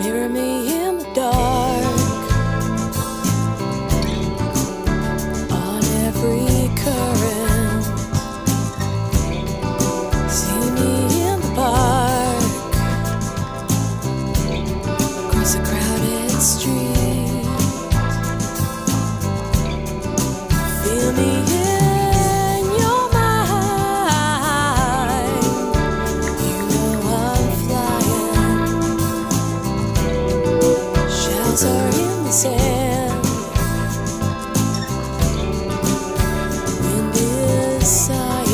Mirror me in the dark. On every current. See me in the park. Across a crowded street. Feel me in your mind. You know I'm flying. Shells are in the sand. Wind is sighing.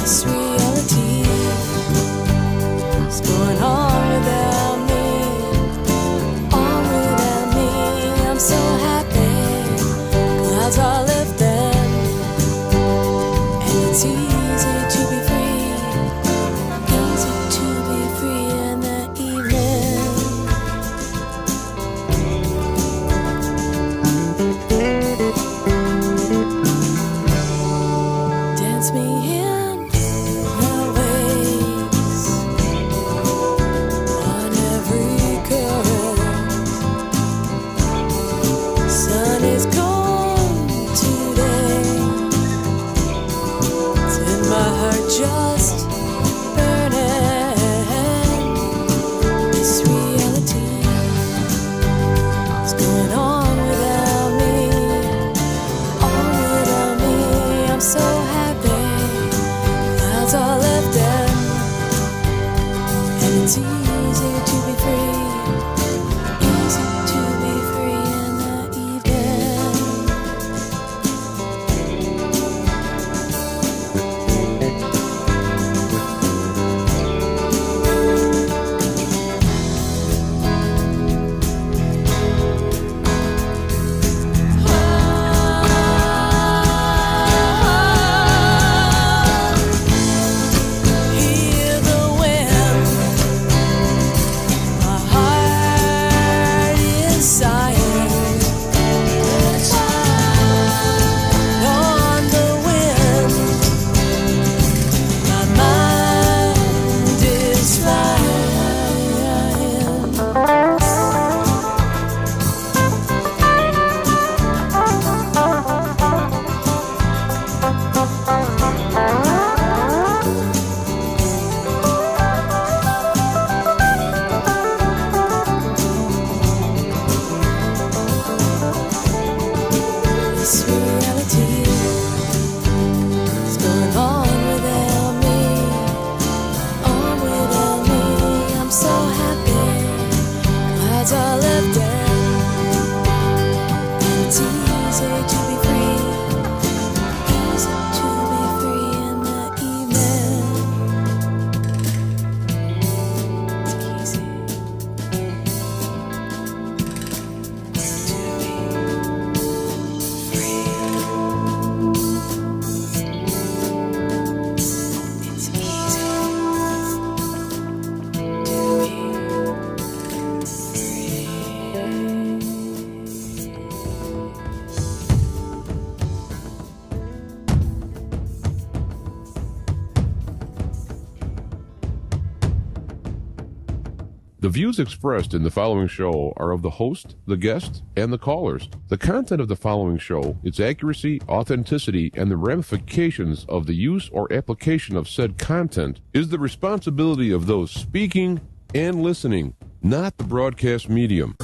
This reality is going on without me. On without me. I'm so happy. Clouds are lifting, and it's easy to be free. Easy to be free in the evening. Dance me in the waves. On every current. Sun is gone today. It's in my heart just burning. This reality is going on without me. On without me. I'm so happy. Clouds are lifting, and it's easy to be free. Easy to be free in the evening. Hear the wind. My heart is sighing. On the wind. My mind is flying. This reality is going on without me. On without me. I'm so happy. Clouds are lifting, and it's easy to be free. Easy to be free in the evening. It's easy to be free. It's easy to The views expressed in the following show are of the host, the guest, and the callers. The content of the following show, its accuracy, authenticity, and the ramifications of the use or application of said content is the responsibility of those speaking and listening, not the broadcast medium.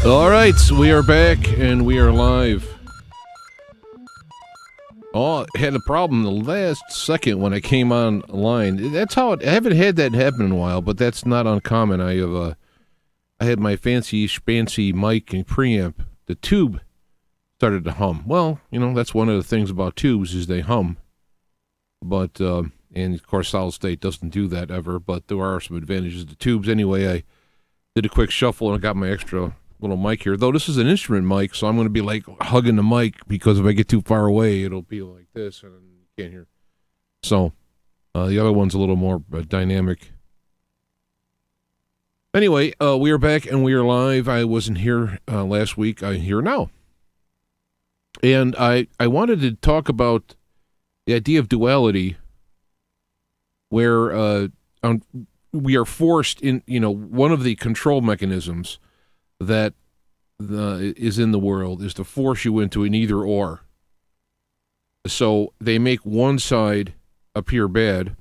All right, we are back and we are live. Oh, I had a problem the last second when I came online. That's how I haven't had that happen in a while, but that's not uncommon. I had my fancy schmancy mic and preamp. The tube started to hum. Well, you know, that's one of the things about tubes is they hum. But and of course solid state doesn't do that ever, but there are some advantages to tubes. Anyway, I did a quick shuffle and I got my extra little mic here, though this is an instrument mic, so I'm going to be like hugging the mic, because if I get too far away it'll be like this and you can't hear. So The other one's a little more dynamic. Anyway, we are back and we are live. I wasn't here last week. I'm here now. And I wanted to talk about the idea of duality, where we are forced in, one of the control mechanisms that is in the world is to force you into an either or. So they make one side appear bad.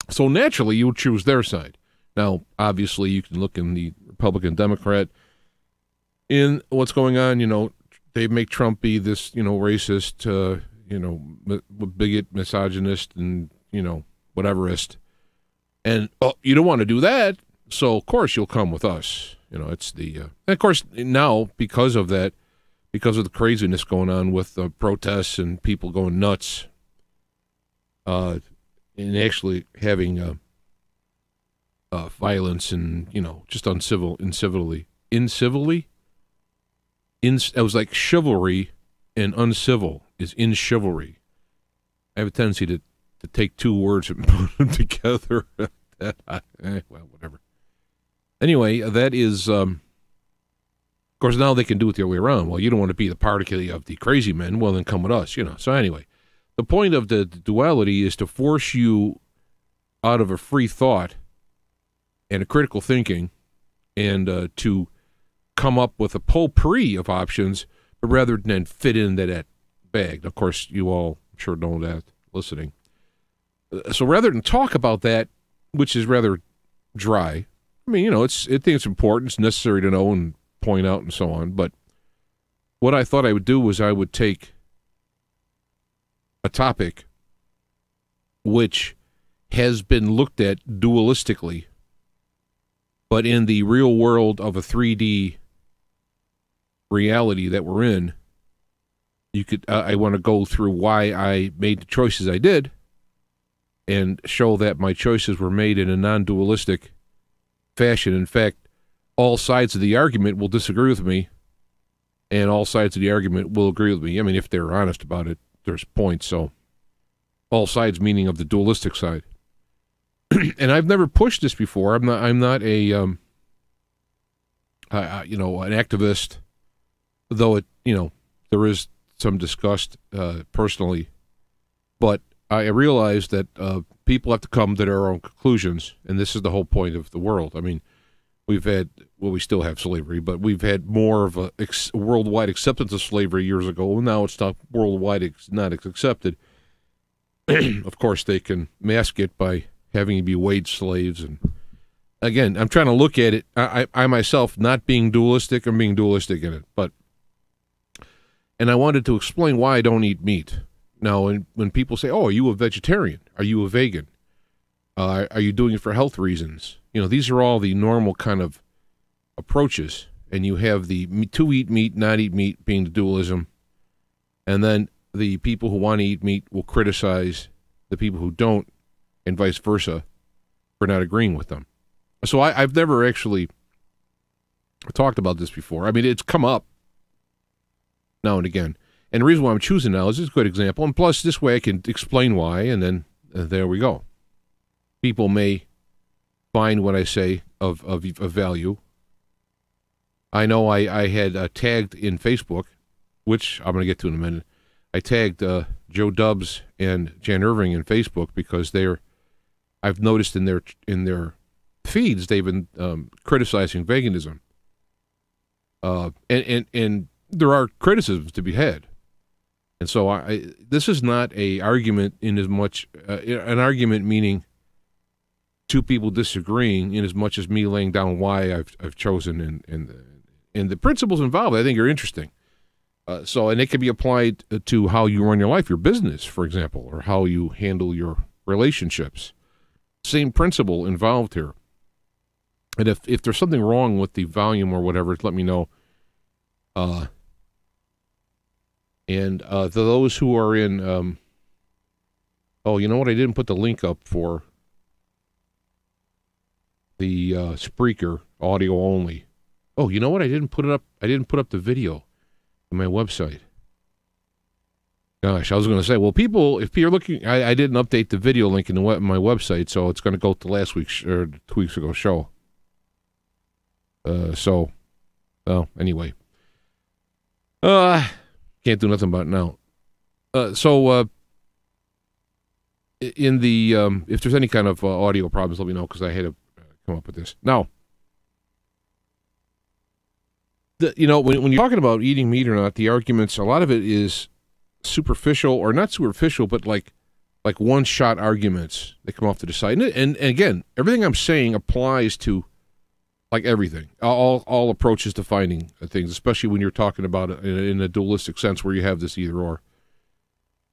So naturally you choose their side. Now, obviously, you can look in the Republican Democrat in what's going on. They make Trump be this, racist, bigot, misogynist, and, whateverist. And you don't want to do that. So, of course, you'll come with us. It's the, and of course, now, because of that, because of the craziness going on with protests and people going nuts, and actually having violence and, just incivilly. It was like chivalry and uncivil is in chivalry. I have a tendency to take two words and put them together. Well, whatever. Anyway, that is, of course, now they can do it the other way around. Well, you don't want to be the party of the crazy men. Well, then come with us, So anyway, the point of the duality is to force you out of a free thought and a critical thinking and to come up with a potpourri of options, but rather than fit into that bag. Of course, you all, I'm sure, know that listening. So rather than talk about that, which is rather dry, I mean, I think it's important, it's necessary to know and point out and so on, but what I thought I would do was I would take a topic which has been looked at dualistically, but in the real world of a 3D reality that we're in, I want to go through why I made the choices I did and show that my choices were made in a non-dualistic fashion. In fact, all sides of the argument will disagree with me, and all sides of the argument will agree with me. I mean, if they're honest about it, there's points. So all sides meaning of the dualistic side. And I've never pushed this before. I'm not a an activist, though there is some disgust personally. But I realize that people have to come to their own conclusions, and this is the whole point of the world. I mean, we still have slavery, but we've had more of a worldwide acceptance of slavery years ago, and now it's not worldwide, it's not accepted. Of course, they can mask it by having to be wage slaves. And again, I'm trying to look at it, I myself not being dualistic or being dualistic in it, and I wanted to explain why I don't eat meat. Now, when people say, oh, are you a vegetarian? Are you a vegan? Are you doing it for health reasons? These are all the normal kind of approaches. And you have the to eat meat, not eat meat being the dualism. And then the people who want to eat meat will criticize the people who don't, and vice versa, for not agreeing with them. So I've never actually talked about this before. I mean, it's come up now and again. And the reason why I'm choosing now is it's a good example. And plus, this way I can explain why, and then there we go. People may find what I say of value. I know I had tagged in Facebook, which I'm going to get to in a minute. I tagged Joe Dubs and Jan Irving in Facebook because I've noticed in their feeds they've been criticizing veganism. And there are criticisms to be had. And so this is not a argument in as much an argument meaning two people disagreeing in as much as me laying down why I've chosen and the principles involved I think are interesting. And it can be applied to how you run your life, your business, for example, or how you handle your relationships. Same principle involved here. And if there's something wrong with the volume or whatever, let me know. And those who are in, you know what? I didn't put the link up for the Spreaker audio only. Oh, you know what? I didn't put it up. I didn't put up the video on my website. Gosh, I was going to say, well, people, if you're looking, I didn't update the video link in my website, so it's going to go to last week's or 2 weeks ago show. Anyway. Can't do nothing about it now. In the, if there's any kind of audio problems, let me know, because I had to come up with this. Now, when you're talking about eating meat or not, the arguments, a lot of it is superficial, or not superficial, but like one-shot arguments that come off to the side. And again, everything I'm saying applies to like everything, all approaches to finding things, especially when you're talking about it in a dualistic sense where you have this either or.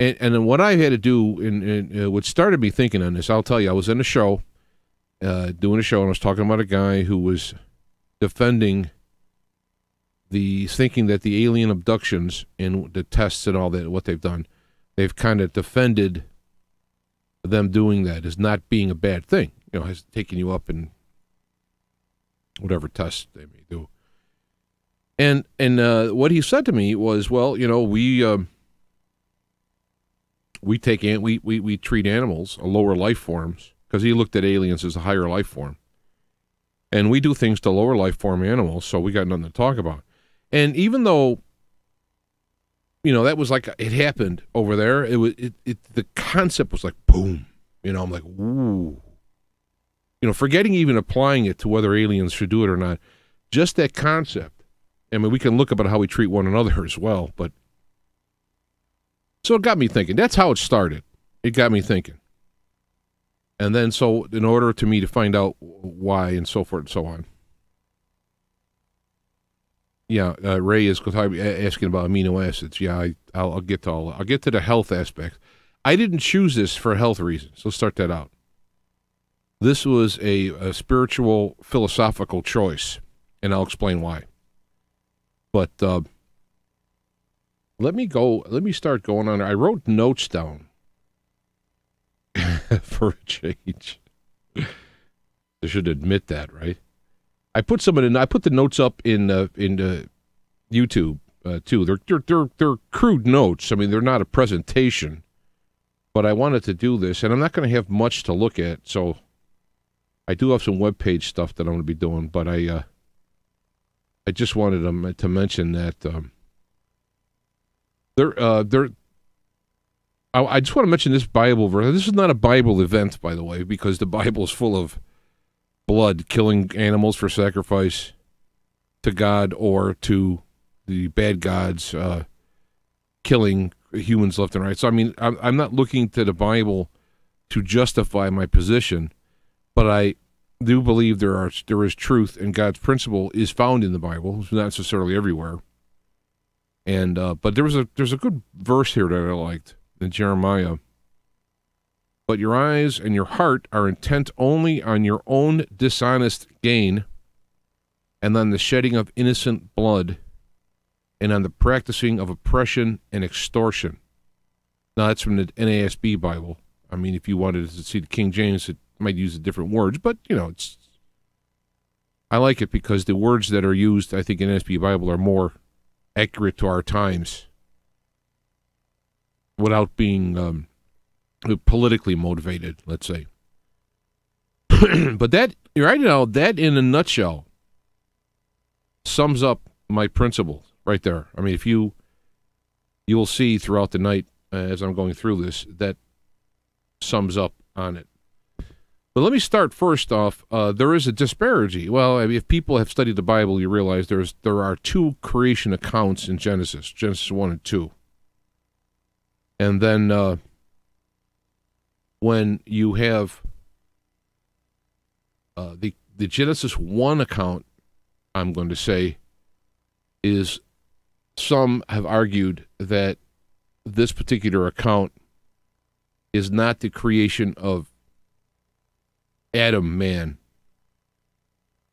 And then what I had to do, in what started me thinking on this, I'll tell you, I was in a show, doing a show, and I was talking about a guy who was defending thinking that the alien abductions and the tests and all that, what they've done, they've kind of defended them doing that as not being a bad thing. Has taken you up in whatever tests they may do. And what he said to me was, well, we treat animals, lower life forms, because he looked at aliens as a higher life form. And we do things to lower life form animals, so we got nothing to talk about. And even though, that was like, it happened over there, the concept was like, boom. I'm like, ooh. Forgetting even applying it to whether aliens should do it or not, just that concept. I mean, we can look about how we treat one another as well, but so it got me thinking. That's how it started. It got me thinking. And then, so in order to me to find out why and so forth and so on. Yeah, Ray is asking about amino acids. Yeah, I'll get to all. I'll get to the health aspect. I didn't choose this for health reasons. Let's start that out. This was a spiritual, philosophical choice, and I'll explain why. But let me start going on. I wrote notes down for a change. I should admit that, right? I put the notes up in YouTube too. They're crude notes. I mean, they're not a presentation, but I wanted to do this, and I'm not going to have much to look at. So I do have some webpage stuff that I'm going to be doing, but I just wanted to mention that I just want to mention this Bible verse. This is not a Bible event, by the way, because the Bible is full of blood, killing animals for sacrifice to God or to the bad gods, killing humans left and right. So, I mean, I'm not looking to the Bible to justify my position, but I do believe there is truth, and God's principle is found in the Bible. It's not necessarily everywhere. And but there's a good verse here that I liked in Jeremiah. But your eyes and your heart are intent only on your own dishonest gain, and on the shedding of innocent blood, and on the practicing of oppression and extortion. Now, that's from the NASB Bible. I mean, if you wanted to see the King James, it might use different words, but, I like it because the words that are used, I think, in NASB Bible are more accurate to our times without being politically motivated, let's say. But that, right now, that in a nutshell sums up my principles right there. I mean, if you will see throughout the night as I'm going through this, that sums up on it. But let me start first off. There is a disparity. Well, I mean, if people have studied the Bible, you realize there are two creation accounts in Genesis 1 and 2. And then when you have the Genesis 1 account, I'm going to say, is some have argued that this particular account is not the creation of Adam, man,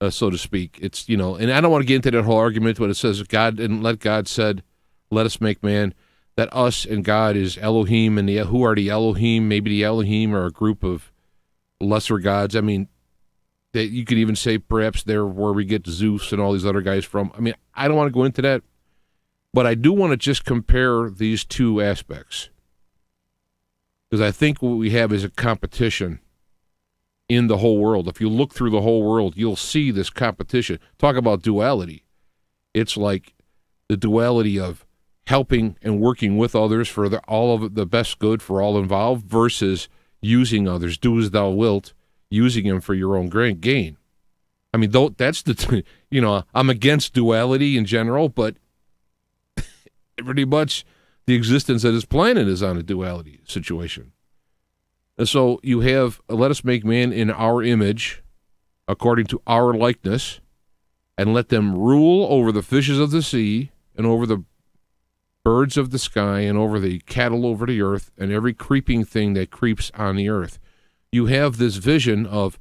so to speak. It's, and I don't want to get into that whole argument, but it says God, and let God said, let us make man, that us and God is Elohim, and who are the Elohim? Maybe the Elohim are a group of lesser gods. I mean, that you could even say perhaps they're where we get Zeus and all these other guys from. I mean, I don't want to go into that. But I do want to just compare these two aspects, because I think what we have is a competition in the whole world. If you look through the whole world, you'll see this competition. Talk about duality. It's like the duality of helping and working with others for all of the best good for all involved versus using others, do as thou wilt, using them for your own gain. I mean, that's I'm against duality in general, but pretty much the existence of this planet is on a duality situation. And so you have, let us make man in our image, according to our likeness, and let them rule over the fishes of the sea, and over the birds of the sky, and over the cattle over the earth, and every creeping thing that creeps on the earth. You have this vision of,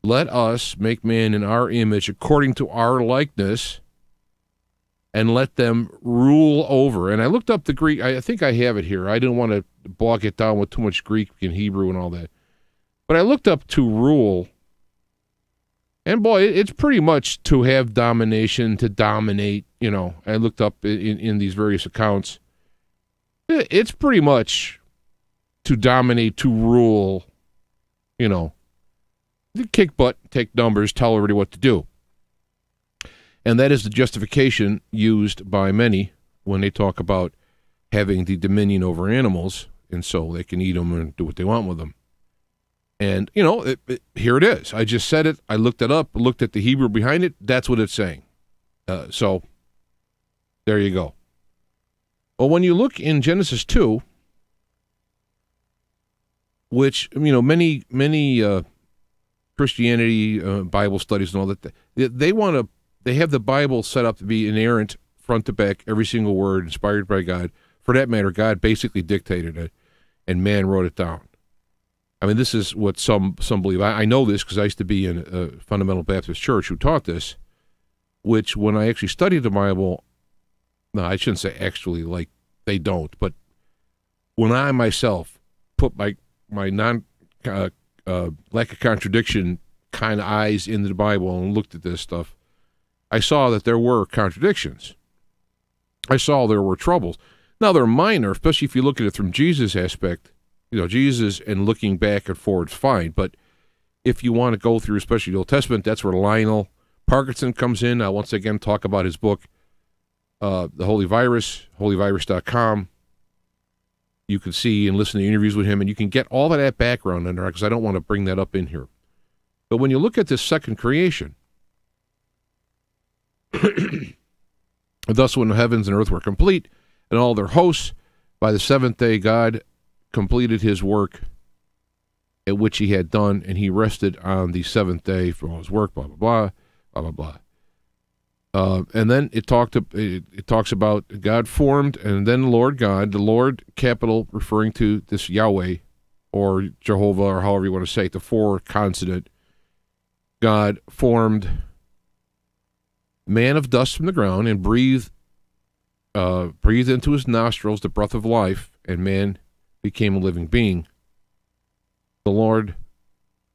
let us make man in our image, according to our likeness, and let them rule over. And I looked up the Greek. I think I have it here. I didn't want to bog it down with too much Greek and Hebrew and all that. But I looked up to rule, and boy, it's pretty much to have domination, to dominate. I looked up in these various accounts. It's pretty much to dominate, to rule, kick butt, take numbers, tell everybody what to do. And that is the justification used by many when they talk about having the dominion over animals, and so they can eat them and do what they want with them. And, here it is. I just said it. I looked it up, looked at the Hebrew behind it. That's what it's saying. So there you go. Well, when you look in Genesis 2, which, many Christianity, Bible studies and all that, they have the Bible set up to be inerrant front to back, every single word inspired by God. For that matter, God basically dictated it, and man wrote it down. I mean, this is what some believe. I know this because I used to be in a fundamental Baptist church who taught this, which when I actually studied the Bible, no, I shouldn't say actually, like they don't, but when I myself put my lack of contradiction kind of eyes into the Bible and looked at this stuff, I saw that there were contradictions. I saw there were troubles. Now, they're minor, especially if you look at it from Jesus' aspect. Jesus and looking back and forward is fine. But if you want to go through, especially the Old Testament, that's where Lionel Parkinson comes in. I'll once again talk about his book, The Holy Virus, holyvirus.com. You can see and listen to interviews with him, and you can get all of that background in there, because I don't want to bring that up in here. But when you look at this second creation, thus when the heavens and earth were complete, and all their hosts, by the seventh day God completed his work at which he had done, and he rested on the seventh day from all his work, blah, blah, blah, blah, blah, blah. And then it talks about God formed, and then the Lord God, the Lord, capital, referring to this Yahweh, or Jehovah, or however you want to say it, the four consonant, God formed man of dust from the ground and breathed into his nostrils the breath of life, and man became a living being. The Lord,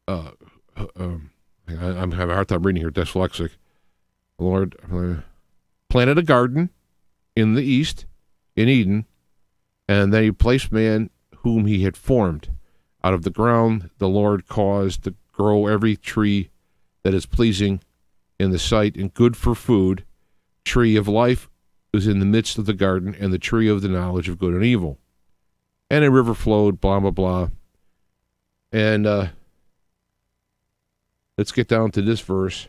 I'm having a hard time reading here, dyslexic. The Lord planted a garden in the east, in Eden, and then he placed man whom he had formed. Out of the ground the Lord caused to grow every tree that is pleasing in the sight and good for food. Tree of life was in the midst of the garden, and the tree of the knowledge of good and evil. And a river flowed, blah, blah, blah. And let's get down to this verse.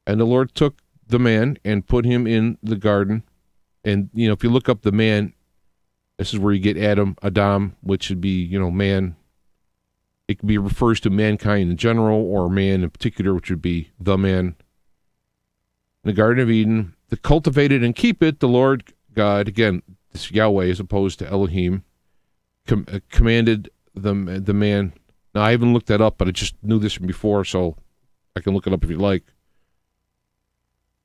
And the Lord took the man and put him in the garden. And, if you look up the man, this is where you get Adam, which should be, man. It could be refers to mankind in general, or man in particular, which would be the man. In the Garden of Eden, to cultivate it and keep it, the Lord God, again, this Yahweh as opposed to Elohim, commanded the man. Now, I haven't looked that up, but I just knew this from before, so I can look it up if you like.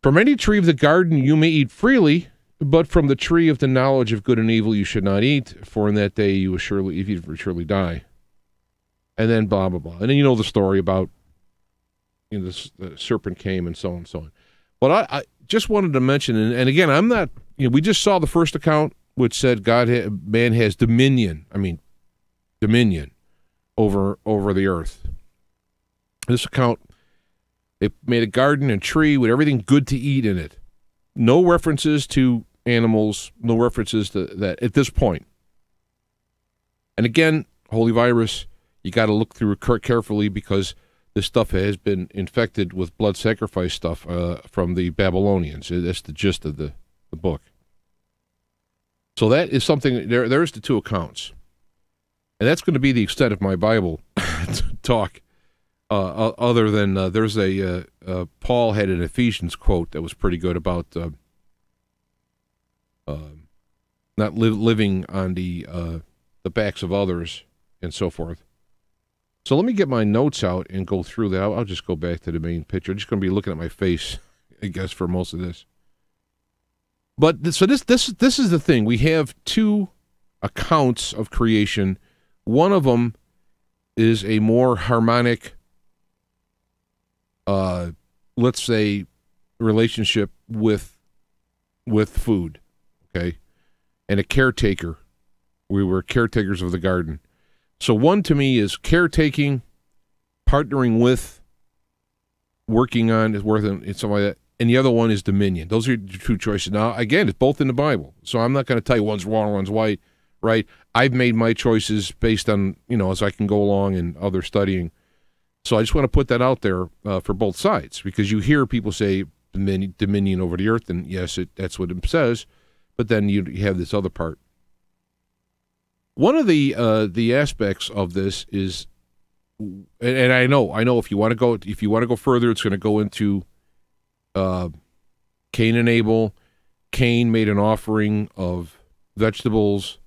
From any tree of the garden you may eat freely, but from the tree of the knowledge of good and evil you should not eat, for in that day you will surely, if you surely die. And then blah, blah, blah. And then the story about the serpent came and so on and so on. But I just wanted to mention, and again, I'm not we just saw the first account, which said man has dominion. Dominion over the earth. This account, they made a garden and tree with everything good to eat in it. No references to animals, no references to that at this point. And again, holy virus, you got to look through it carefully because this stuff has been infected with blood sacrifice stuff from the Babylonians. That's the gist of the book. So that is something, there's the two accounts. And that's going to be the extent of my Bible talk. Other than there's Paul had an Ephesians quote that was pretty good about not living on the backs of others and so forth. So let me get my notes out and go through that. I'll just go back to the main picture. I'm just going to be looking at my face, I guess, for most of this. But so this is the thing. We have two accounts of creation. One of them is a more harmonic, let's say, relationship with food, okay, and a caretaker. We were caretakers of the garden. So one to me is caretaking, partnering with, working on, is worth and something like that. And the other one is dominion. Those are your two choices. Now, again, it's both in the Bible. So I'm not going to tell you one's wrong, one's right. I've made my choices based on, as I can go along and other studying. So I just want to put that out there for both sides, because you hear people say dominion over the earth, and yes, that's what it says, but then you have this other part. One of the aspects of this is, and I know if you want to go further, it's going to go into Cain and Abel. Cain made an offering of vegetables,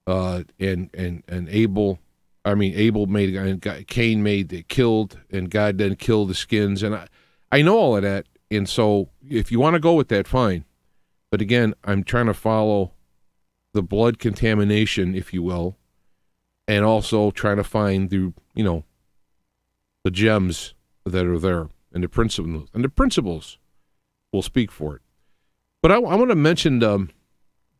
and Abel killed, and God then killed the skins, and I know all of that, and so if you want to go with that, fine. But again, I'm trying to follow the blood contamination, if you will, and also trying to find the gems that are there, and the principles will speak for it. But I want to mention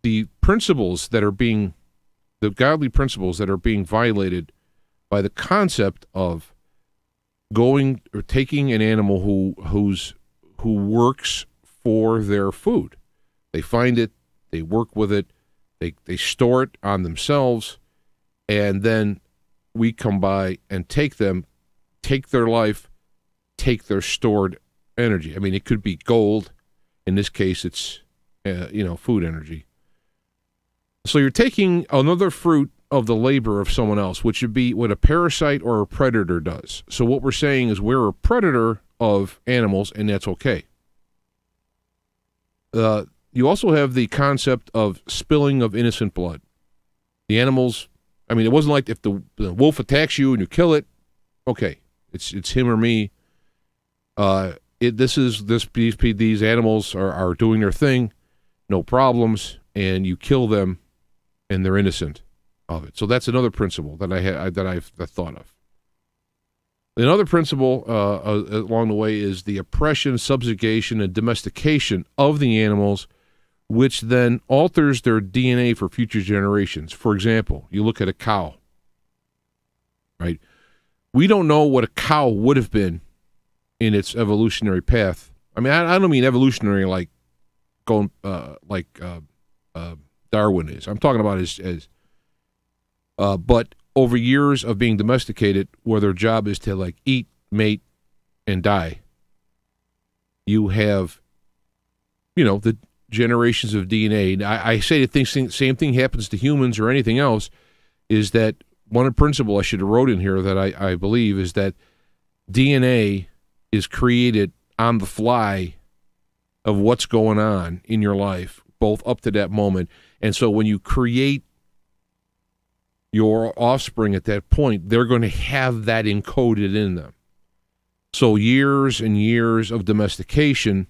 the principles that are the godly principles that are being violated by the concept of going or taking an animal who works for their food. They find it, they work with it, they store it on themselves, and then we come by and take their life, take their stored energy. It could be gold. In this case, it's food energy. So you're taking another fruit of the labor of someone else, which would be what a parasite or a predator does. So what we're saying is we're a predator of animals, and that's okay. You also have the concept of spilling of innocent blood. The animals, it wasn't like if the wolf attacks you and you kill it, okay, it's him or me. These animals are doing their thing, no problems, and you kill them, and they're innocent of it. So that's another principle that I've thought of. Another principle along the way is the oppression, subjugation, and domestication of the animals, which then alters their DNA for future generations. For example, you look at a cow, right? We don't know what a cow would have been in its evolutionary path. I don't mean evolutionary like going Darwin is. I'm talking about but over years of being domesticated, where their job is to eat, mate, and die. You have, the generations of DNA. I say the same thing happens to humans or anything else, is that one principle I should have wrote in here that I believe is that DNA is created on the fly of what's going on in your life, both up to that moment. And so when you create your offspring at that point, they're going to have that encoded in them. So years and years of domestication,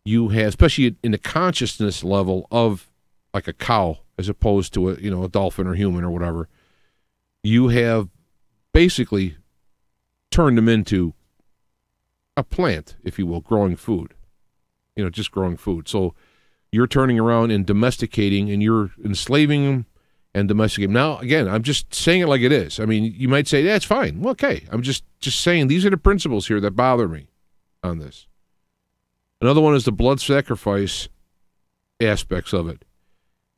you have, especially in the consciousness level of like a cow as opposed to a dolphin or human or whatever, you have basically turned them into a plant, if you will, growing food. Just growing food. So you're turning around and domesticating, and you're enslaving them and domesticating. Now, again, I'm just saying it like it is. I mean, you might say, yeah, it's fine. Well, okay. I'm just saying these are the principles here that bother me on this. Another one is the blood sacrifice aspects of it.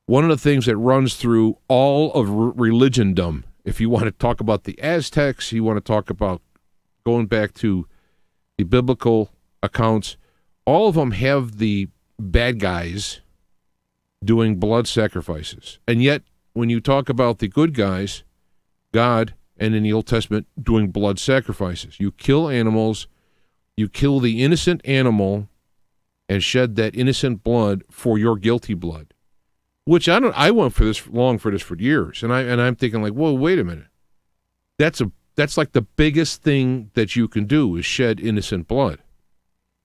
One of the things that runs through all of religiondom, if you want to talk about the Aztecs, you want to talk about going back to the biblical accounts, all of them have the bad guys doing blood sacrifices. And yet, when you talk about the good guys, God, and in the Old Testament, doing blood sacrifices. You kill animals, you kill the innocent animal, and shed that innocent blood for your guilty blood. Which I went for this for years, and I'm thinking like, whoa, wait a minute. That's like the biggest thing that you can do is shed innocent blood.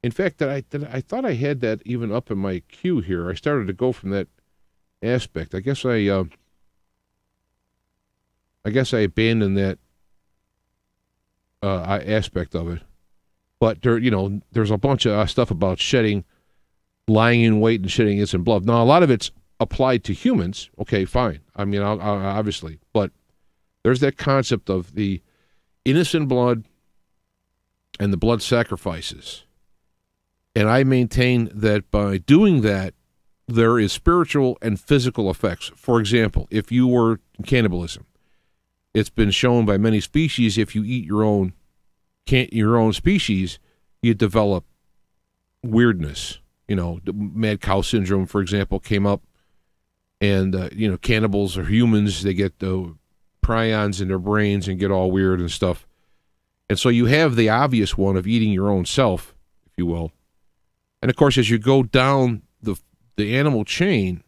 In fact, I thought I had that even up in my queue here. I started to go from that aspect. I guess I abandoned that aspect of it. But there's a bunch of stuff about lying in wait and shedding innocent blood. Now, a lot of it's applied to humans. Okay, fine. I mean, I'll obviously, but there's that concept of the innocent blood and the blood sacrifices. And I maintain that by doing that, there is spiritual and physical effects. For example, if you were cannibalism, it's been shown by many species, if you eat your own species, you develop weirdness. The mad cow syndrome, for example, came up, and cannibals or humans, they get the prions in their brains and get all weird and stuff. And so you have the obvious one of eating your own self, if you will. And of course, as you go down the animal chain,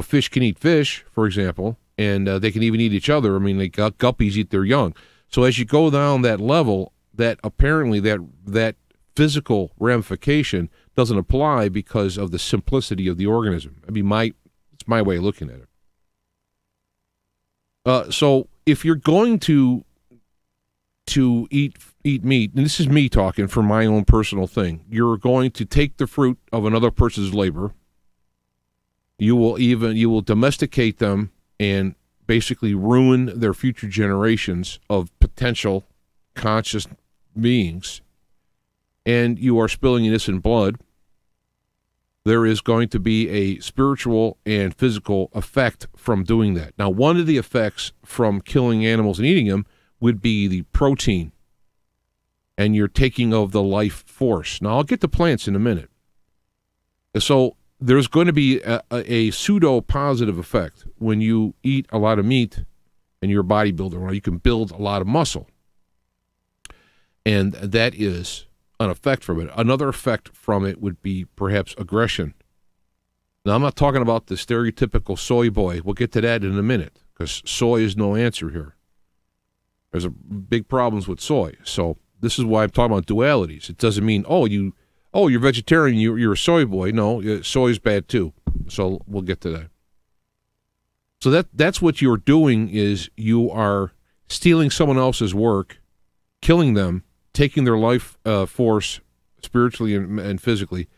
fish can eat fish, for example, and they can even eat each other. I mean, guppies eat their young. So as you go down that level, that apparently that physical ramification doesn't apply because of the simplicity of the organism. I mean, it's my way of looking at it. So if you're going to eat meat, and this is me talking for my own personal thing, you're going to take the fruit of another person's labor. You will domesticate them and basically ruin their future generations of potential conscious beings, and you are spilling innocent blood. There is going to be a spiritual and physical effect from doing that. Now, one of the effects from killing animals and eating them would be the protein, and you're taking of the life force. Now, I'll get to plants in a minute. So there's going to be a pseudo-positive effect when you eat a lot of meat and you're a bodybuilder. Well, you can build a lot of muscle, and that is an effect from it. Another effect from it would be perhaps aggression. Now, I'm not talking about the stereotypical soy boy. We'll get to that in a minute, because soy is no answer here. There's big problems with soy. So this is why I'm talking about dualities. It doesn't mean, you're vegetarian, you're a soy boy. No, soy is bad too. So we'll get to that. So that's what you're doing, is you are stealing someone else's work, killing them, taking their life force spiritually and physically,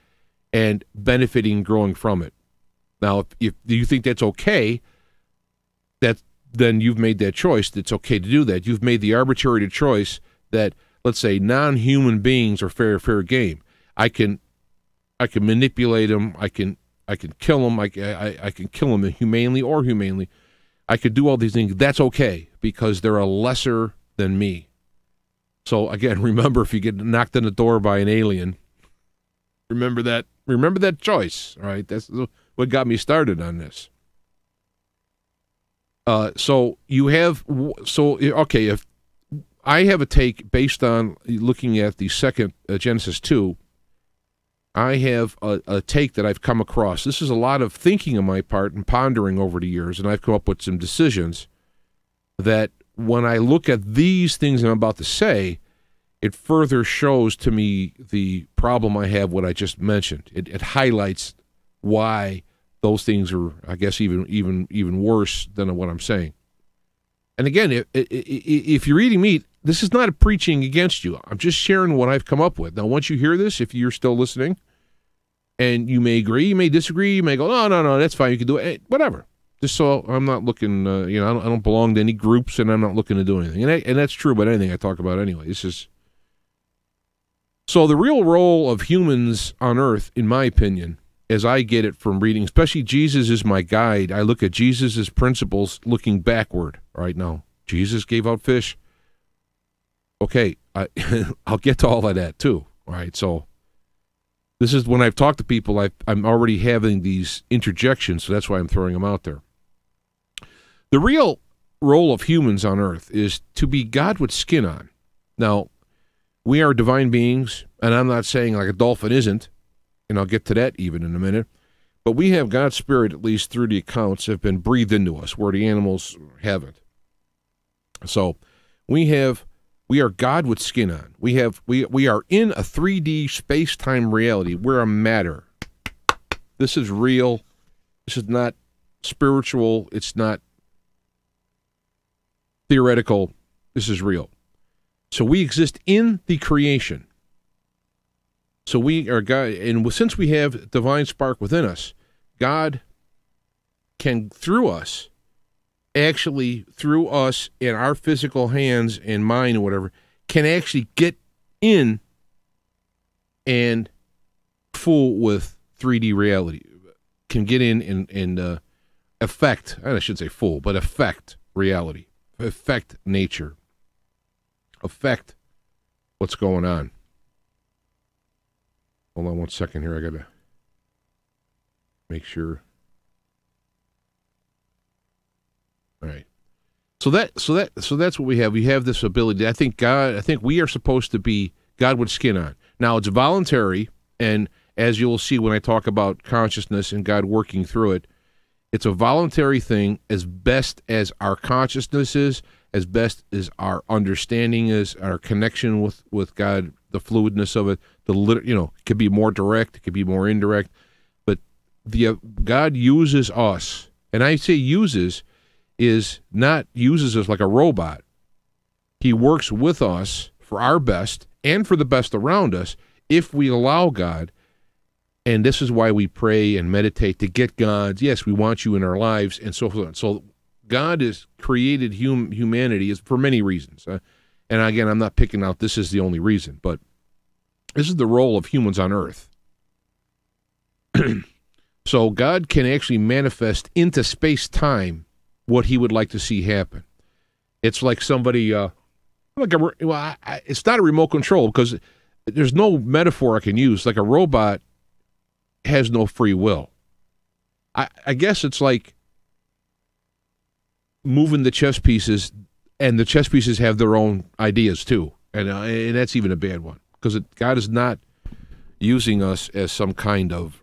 and benefiting and growing from it. Now, if you think that's okay, then you've made that choice. It's okay to do that. You've made the arbitrary choice that, let's say, non-human beings are fair game. I can manipulate them. I can kill them. I can kill them humanely or humanely. I could do all these things. That's okay, because they're a lesser than me. So again, remember, if you get knocked on the door by an alien, remember that choice. All right, that's what got me started on this. If I have a take based on looking at the second Genesis 2, I have a take that I've come across. This is a lot of thinking on my part and pondering over the years, and I've come up with some decisions that when I look at these things I'm about to say, it further shows to me the problem I have, what I just mentioned. It highlights why those things are, I guess, even worse than what I'm saying. And again, if you're eating meat, this is not a preaching against you. I'm just sharing what I've come up with. Now, once you hear this, if you're still listening, And you may agree, you may disagree, you may go, no, that's fine, you can do it, whatever. Just so I'm not looking, I don't belong to any groups, and I'm not looking to do anything. And that's true about anything I talk about anyway. It's just... So the real role of humans on earth, in my opinion, as I get it from reading, especially Jesus is my guide. I look at Jesus' principles looking backward right now. Jesus gave out fish. Okay, I'll get to all of that too. All right, so this is when I've talked to people, I'm already having these interjections, so that's why I'm throwing them out there. The real role of humans on earth is to be God with skin on. Now, we are divine beings, and I'm not saying like a dolphin isn't, and I'll get to that even in a minute, but we have God's Spirit, at least through the accounts, have been breathed into us, where the animals haven't. So we are God with skin on. We are in a 3D space-time reality. We're a matter. This is real. This is not spiritual. It's not theoretical. This is real. So we exist in the creation. So we are God, and since we have divine spark within us, God can, through us and our physical hands and mind or whatever, can actually get in and fool with 3D reality. Can get in and affect, I should say fool, but affect reality, affect nature, affect what's going on. Hold on one second here. I got to make sure. All right. So that's what we have. We have this ability. I think we are supposed to be God with skin on. Now it's voluntary, and as you'll see when I talk about consciousness and God working through it, it's a voluntary thing as best as our consciousness is, as best as our understanding is, our connection with God, the fluidness of it, it could be more direct, it could be more indirect, but God uses us, and I say uses us like a robot. He works with us for our best and for the best around us if we allow God, and this is why we pray and meditate to get God's, yes, we want you in our lives, and so forth. So God has created humanity for many reasons. And again, I'm not picking out this is the only reason, but this is the role of humans on earth. So God can actually manifest into space-time what he would like to see happen. It's like somebody, it's not a remote control because there's no metaphor I can use. Like a robot has no free will. I guess it's like moving the chess pieces, and the chess pieces have their own ideas too, and that's even a bad one because God is not using us as some kind of.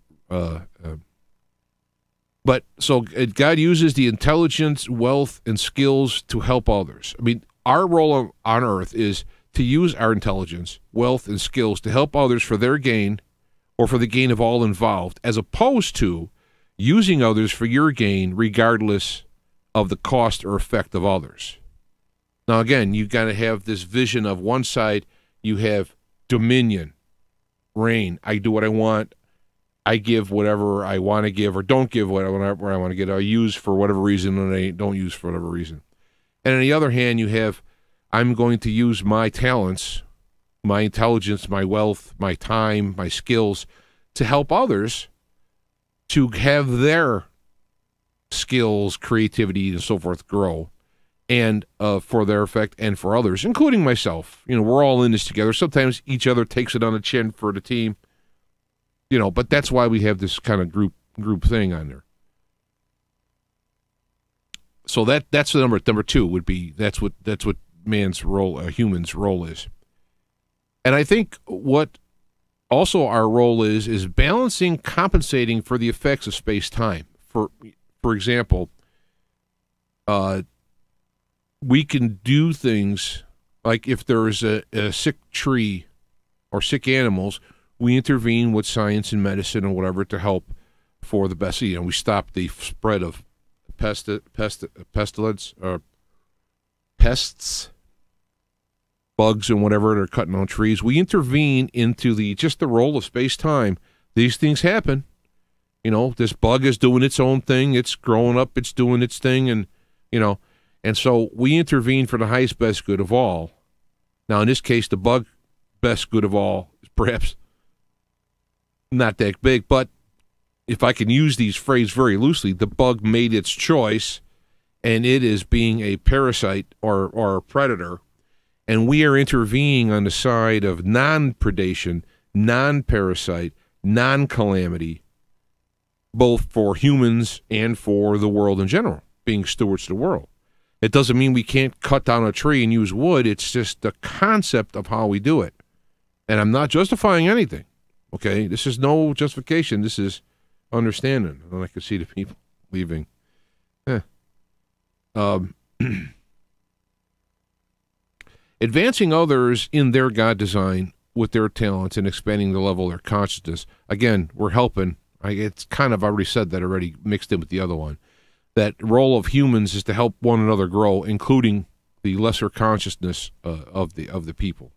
But so God uses the intelligence, wealth, and skills to help others. I mean, our role on earth is to use our intelligence, wealth, and skills to help others for their gain or for the gain of all involved, as opposed to using others for your gain regardless of the cost or effect of others. Now, again, you've got to have this vision of one side, you have dominion, reign. I do what I want. I give whatever I want to give or don't give whatever I want to get. I use for whatever reason and I don't use for whatever reason. And on the other hand, you have, I'm going to use my talents, my intelligence, my wealth, my time, my skills to help others to have their skills, creativity, and so forth grow, and for their effect and for others, including myself. We're all in this together. Sometimes each other takes it on the chin for the team, but that's why we have this kind of group thing on there. So that's the number two would be that's what man's role, human's role is. And I think what also our role is balancing, compensating for the effects of space-time. For example, we can do things like if there is a sick tree or sick animals, we intervene with science and medicine and whatever to help for the best. We stop the spread of pestilence or pests, bugs and whatever that are cutting on trees. We intervene into the role of space-time these things happen. This bug is doing its own thing. It's growing up. It's doing its thing. And, and so we intervene for the highest, best good of all. Now, in this case, the bug best good of all is perhaps not that big, but if I can use these phrases very loosely, the bug made its choice, and it is being a parasite or a predator, and we are intervening on the side of non-predation, non-parasite, non-calamity, both for humans and for the world in general, being stewards of the world. It doesn't mean we can't cut down a tree and use wood. It's just the concept of how we do it. And I'm not justifying anything, okay? This is no justification. This is understanding. And I can see the people leaving. Advancing others in their God design with their talents and expanding the level of their consciousness. Again, we're helping. It's kind of, I already said that already, mixed in with the other one. That role of humans is to help one another grow, including the lesser consciousness of the people.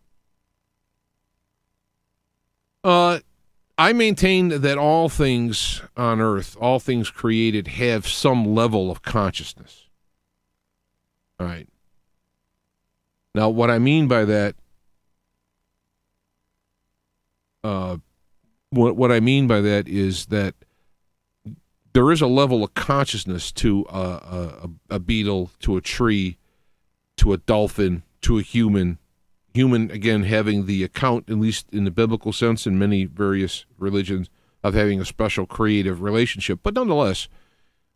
I maintain that all things on earth, all things created, have some level of consciousness. All right. Now, what I mean by that, what I mean by that is that there is a level of consciousness to a beetle, to a tree, to a dolphin, to a human. Human, again, having the account, at least in the biblical sense, in many various religions, of having a special creative relationship. But nonetheless,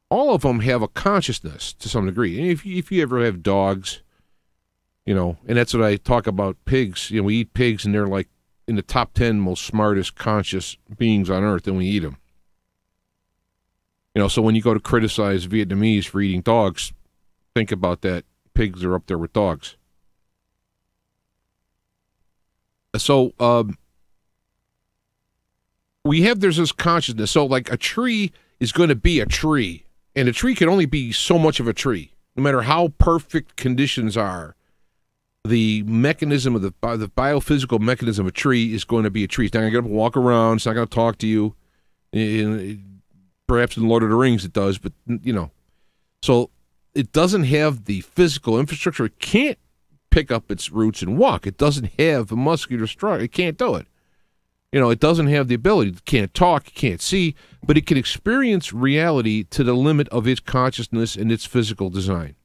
all of them have a consciousness to some degree. And if you ever have dogs, and that's what I talk about pigs. We eat pigs, and they're like in the top 10 most smartest conscious beings on earth, and we eat them. So when you go to criticize Vietnamese for eating dogs, think about that. Pigs are up there with dogs. So there's this consciousness. So like a tree is going to be a tree, and a tree can only be so much of a tree, no matter how perfect conditions are. The mechanism of the biophysical mechanism of a tree is going to be a tree. It's not going to get up and walk around. It's not going to talk to you. Perhaps in Lord of the Rings it does, but so it doesn't have the physical infrastructure. It can't pick up its roots and walk. It doesn't have a muscular structure. It can't do it. It doesn't have the ability. It can't talk. It can't see, but it can experience reality to the limit of its consciousness and its physical design.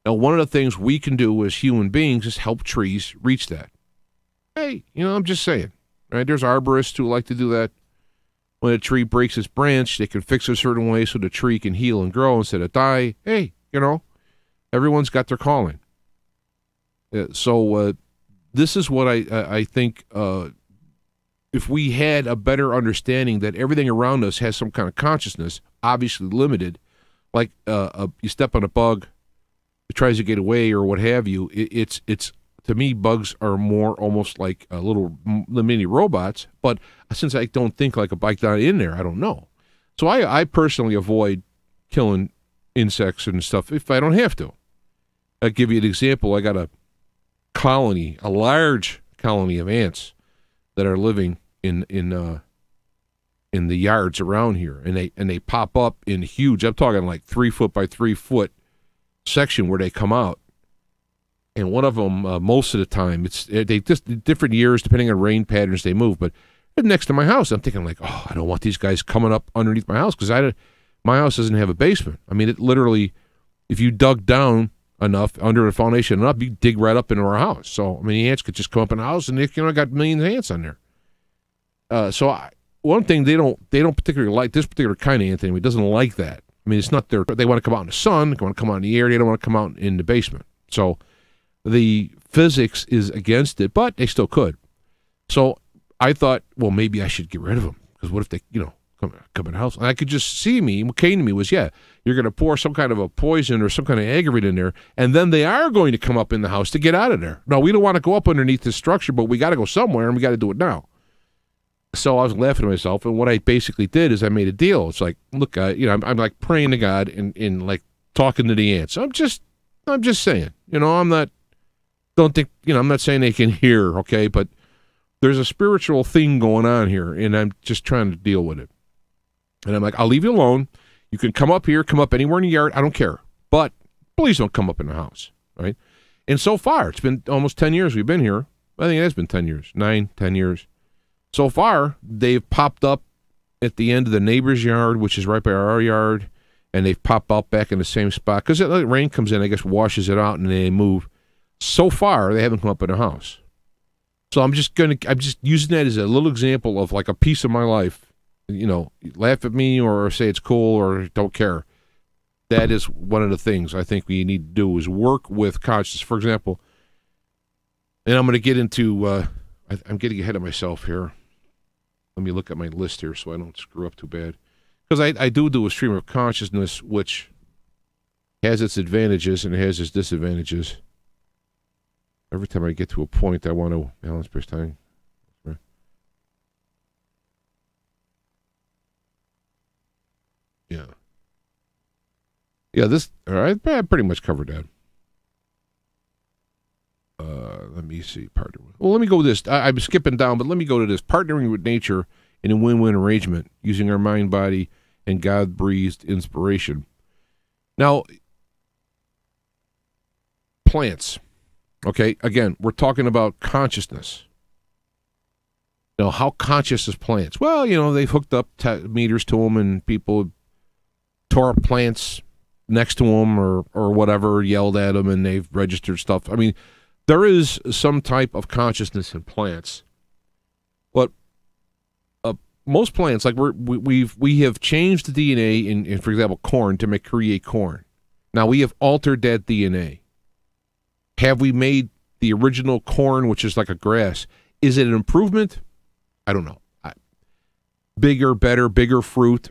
Now, one of the things we can do as human beings is help trees reach that. Hey, I'm just saying, right? There's arborists who like to do that. When a tree breaks its branch, they can fix it a certain way so the tree can heal and grow instead of die. Hey, everyone's got their calling. So this is what I think, if we had a better understanding that everything around us has some kind of consciousness, obviously limited, like you step on a bug, it tries to get away or what have you, it's to me, bugs are more almost like little mini robots, but since I don't think like a bike down in there, I don't know. So I personally avoid killing insects and stuff if I don't have to. I'll give you an example. I got a large colony of ants that are living in the yards around here, and they pop up in huge. I'm talking like 3 foot by 3 foot section where they come out. And one of them, most of the time, they just different years depending on rain patterns they move. But next to my house, I'm thinking like, oh, I don't want these guys coming up underneath my house because my house doesn't have a basement. I mean, it literally, if you dug down enough under the foundation and up, you dig right up into our house. So I mean, the ants could just come up in the house, and they got millions of ants on there. One thing they don't particularly like this particular kind of ant anyway. Doesn't like that. I mean, it's not they want to come out in the sun, they want to come out in the air. They don't want to come out in the basement. So the physics is against it, but they still could. So I thought, well, maybe I should get rid of them because what if they, come in the house? And I could just see me. What came to me was, you're going to pour some kind of a poison or some kind of aggravate in there, and then they are going to come up in the house to get out of there. No, we don't want to go up underneath this structure, but we got to go somewhere, and we got to do it now. So I was laughing to myself, and what I basically did is I made a deal. It's like, look, I'm like praying to God and like talking to the ants. I'm just saying, I'm not saying they can hear, okay, but there's a spiritual thing going on here, and I'm just trying to deal with it. And I'm like, I'll leave you alone. You can come up here, come up anywhere in the yard. I don't care. But please don't come up in the house, right? And so far, it's been almost 10 years we've been here. I think it has been 10 years, 9, 10 years. So far, they've popped up at the end of the neighbor's yard, which is right by our yard, and they've popped up back in the same spot. Because the rain comes in, I guess, washes it out, and they move. So far, they haven't come up in the house. So I'm just using that as a little example of like a piece of my life. You know, laugh at me or say it's cool or don't care. That is one of the things I think we need to do is work with consciousness. For example, and I'm going to get into, I'm getting ahead of myself here. Let me look at my list here so I don't screw up too bad. Because I do a stream of consciousness which has its advantages and it has its disadvantages. Every time I get to a point, I want to balance per time. Yeah. Yeah, all right, I pretty much covered that. Let me see. Well, let me go with this. I'm skipping down, but let me go to this. Partnering with nature in a win-win arrangement using our mind, body, and God-breathed inspiration. Now, plants. Okay, again, we're talking about consciousness. Now, how conscious is plants? Well, you know, they've hooked up meters to them, and people tore up plants next to them or whatever, yelled at them, and they've registered stuff. I mean, there is some type of consciousness in plants, but most plants, like we have changed the DNA in, for example, corn to create corn. Now we have altered that DNA. Have we made the original corn, which is like a grass? Is it an improvement? I don't know. Bigger, better, bigger fruit,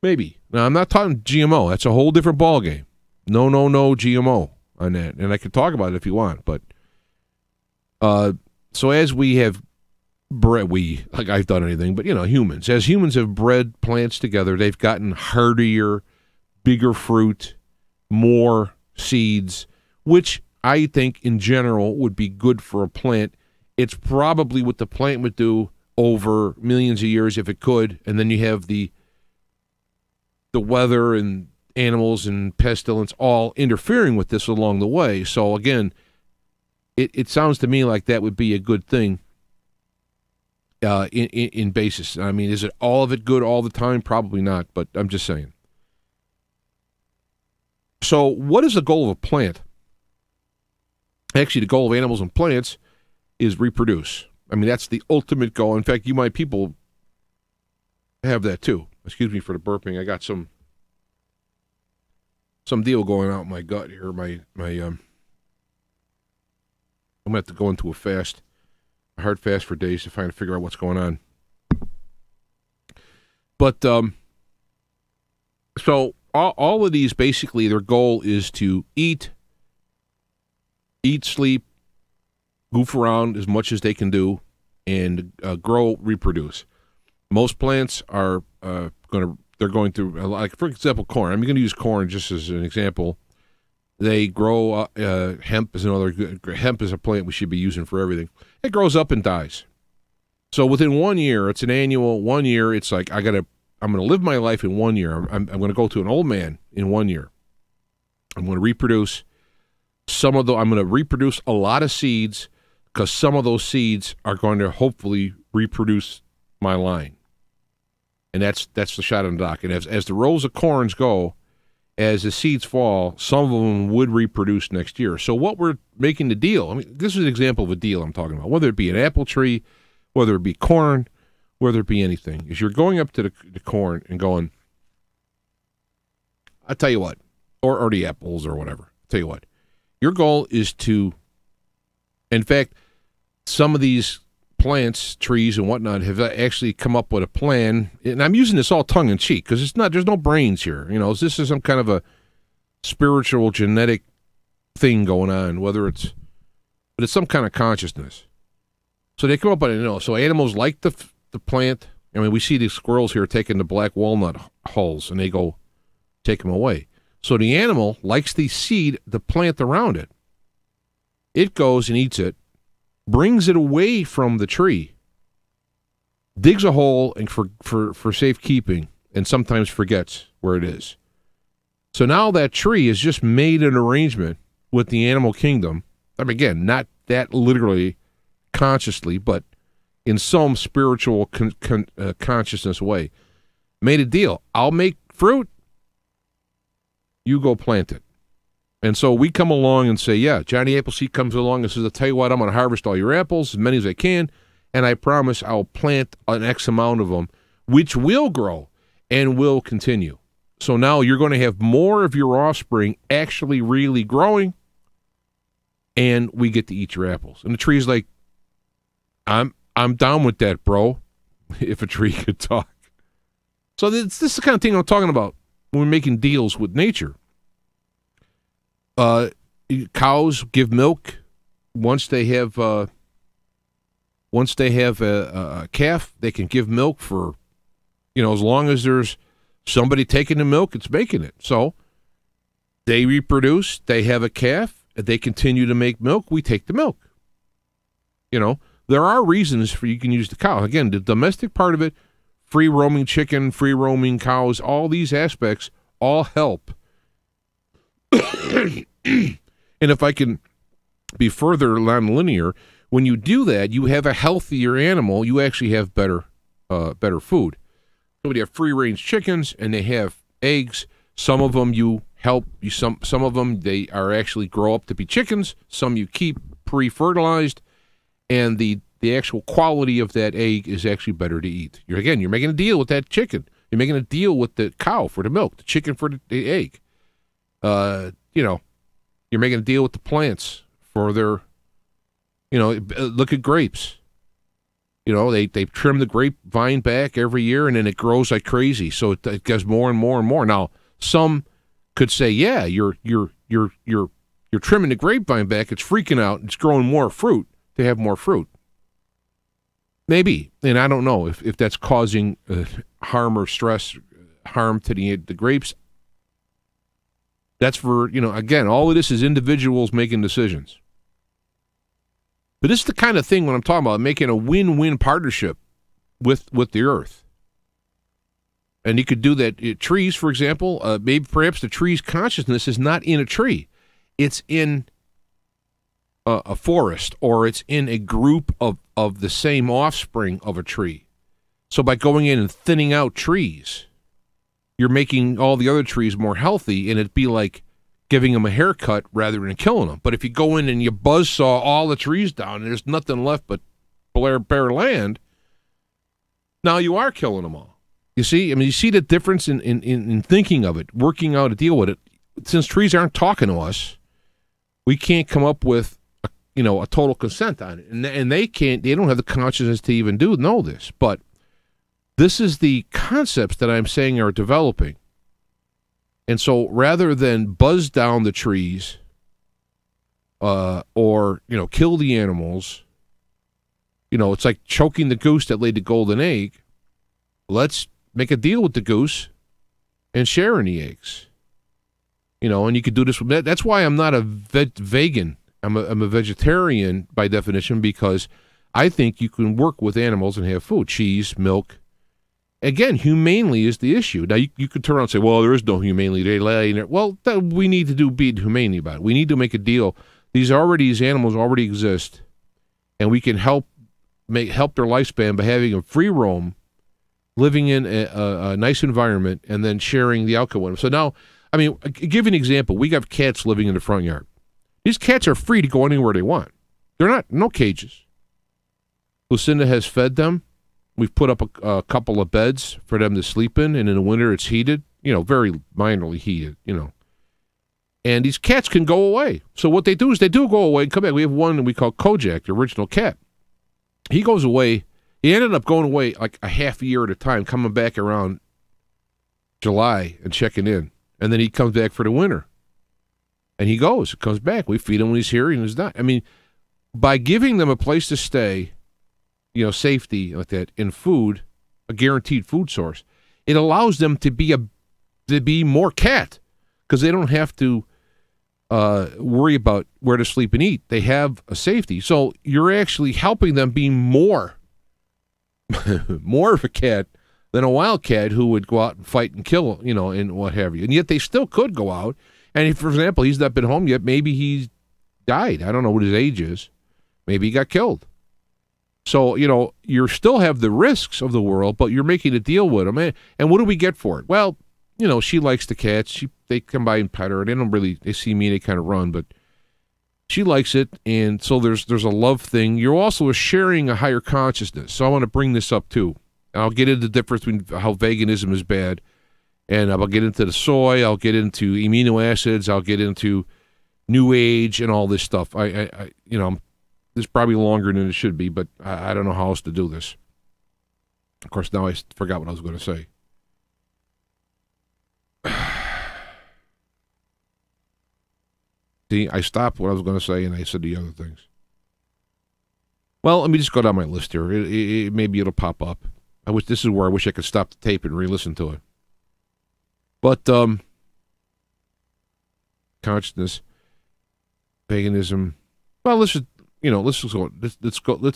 maybe. Now I'm not talking GMO. That's a whole different ballgame. No GMO on that, and I can talk about it if you want, but. So as we have bred, like I've done anything, but, you know, as humans have bred plants together, they've gotten hardier, bigger fruit, more seeds, which I think in general would be good for a plant. It's probably what the plant would do over millions of years if it could, and then you have the weather and animals and pestilence all interfering with this along the way. So again, It sounds to me like that would be a good thing in basis. I mean, is it all of it good all the time? Probably not, but I'm just saying. So what is the goal of a plant? Actually, the goal of animals and plants is reproduce. I mean, that's the ultimate goal. In fact, people have that too. Excuse me for the burping. I got some deal going out in my gut here. I'm going to have to go into a hard fast for days to figure out what's going on. But, so all of these, basically, their goal is to eat, sleep, goof around as much as they can do, and grow, reproduce. Most plants are they're going through, like, for example, corn. I'm going to use corn just as an example. They grow, hemp is hemp is a plant we should be using for everything. It grows up and dies. So within 1 year, it's an annual 1 year. It's like, I'm going to live my life in 1 year. I'm going to go to an old man in 1 year. I'm going to reproduce I'm going to reproduce a lot of seeds because some of those seeds are going to hopefully reproduce my line. And that's the shot on the dock. And as the rows of corns go, as the seeds fall, some of them would reproduce next year. So what we're making the deal, I mean, this is an example of a deal I'm talking about, whether it be an apple tree, whether it be corn, whether it be anything, is you're going up to the corn and going, I'll tell you what, or the apples or whatever, I'll tell you what, your goal is to, in fact, some of these plants, trees, and whatnot have actually come up with a plan, and I'm using this all tongue-in-cheek because there's no brains here. You know, this is some kind of a spiritual, genetic thing going on, but it's some kind of consciousness. So they come up with it, so animals like the plant. I mean, we see these squirrels here taking the black walnut hulls, and they go take them away. So the animal likes the seed, the plant around it. It goes and eats it, brings it away from the tree, digs a hole and for safekeeping, and sometimes forgets where it is. So now that tree has just made an arrangement with the animal kingdom. I mean, again, not that literally consciously, but in some spiritual consciousness way. Made a deal. I'll make fruit. You go plant it. And so we come along and say, yeah, Johnny Appleseed comes along and says, I'll tell you what, I'm going to harvest all your apples, as many as I can, and I promise I'll plant an X amount of them, which will grow and will continue. So now you're going to have more of your offspring actually really growing, and we get to eat your apples. And the tree's like, I'm down with that, bro, if a tree could talk. So this is the kind of thing I'm talking about when we're making deals with nature. Cows give milk once they have a calf. They can give milk for, as long as there's somebody taking the milk, it's making it. So they reproduce, they have a calf, they continue to make milk, we take the milk. There are reasons for you can use the cow. Again, the domestic part of it, free roaming chicken, free roaming cows, all these aspects all help. And if I can be further non-linear, when you do that, you have a healthier animal, you actually have better food. So when you have free-range chickens and they have eggs, some of them some of them they are actually grow up to be chickens, some you keep pre-fertilized, and the actual quality of that egg is actually better to eat. You're making a deal with that chicken. You're making a deal with the cow for the milk, the chicken for the egg. You're making a deal with the plants for their, look at grapes. They trim the grapevine back every year, and then it grows like crazy. So it gets more and more and more. Now, some could say, yeah, you're trimming the grapevine back. It's freaking out. It's growing more fruit to have more fruit. Maybe, and I don't know if that's causing harm or harm to the grapes. That's for, again, all of this is individuals making decisions. But this is the kind of thing when I'm talking about making a win-win partnership with the earth. And you could do that. Trees, for example, maybe perhaps the tree's consciousness is not in a tree. It's in a forest, or it's in a group of the same offspring of a tree. So by going in and thinning out trees, you're making all the other trees more healthy, and it'd be like giving them a haircut rather than killing them. But if you go in and you buzzsaw all the trees down and there's nothing left but bare land, now you are killing them all. You see? I mean, you see the difference in thinking of it, working out a deal with it. Since trees aren't talking to us, we can't come up with a total consent on it. And they don't have the consciousness to even know this. But this is the concepts that I'm saying are developing. And so rather than buzz down the trees or kill the animals, it's like choking the goose that laid the golden egg. Let's make a deal with the goose and share in the eggs. And you could do this with that. That's why I'm not a vegan. I'm a vegetarian by definition, because I think you can work with animals and have food, cheese, milk. Again, humanely is the issue. Now, you could turn around and say, well, there is no humanely. They lay in there. Well, we need to be humanely about it. We need to make a deal. These animals already exist, and we can help their lifespan by having them free roam, living in a nice environment, and then sharing the outcome with them. So now, I mean, I'll give you an example. We got cats living in the front yard. These cats are free to go anywhere they want. They're no cages. Lucinda has fed them. We've put up a couple of beds for them to sleep in, and in the winter it's heated, very minorly heated, And these cats can go away. So what they do is they do go away and come back. We have one that we call Kojak, the original cat. He goes away. He ended up going away like a half a year at a time, coming back around July and checking in. And then he comes back for the winter. And he comes back. We feed him when he's here and he's not. I mean, by giving them a place to stay, safety like that, and food, a guaranteed food source, it allows them to be more cat, because they don't have to worry about where to sleep and eat. They have a safety. So you're actually helping them be more more of a cat than a wild cat who would go out and fight and kill, and what have you. And yet they still could go out. And if, for example, he's not been home yet, maybe he's died. I don't know what his age is. Maybe he got killed. So, you still have the risks of the world, but you're making a deal with them. And what do we get for it? Well, she likes the cats. They come by and pet her. They see me, they kind of run, but she likes it. And so there's a love thing. You're also sharing a higher consciousness. So I want to bring this up too. I'll get into the difference between how veganism is bad, and I'll get into the soy. I'll get into amino acids. I'll get into New Age and all this stuff. This is probably longer than it should be, but I don't know how else to do this. Of course, now I forgot what I was going to say. See, I stopped what I was going to say, and I said the other things. Well, let me just go down my list here. Maybe it'll pop up. This is where I wish I could stop the tape and re-listen to it. But consciousness, veganism. Well, let's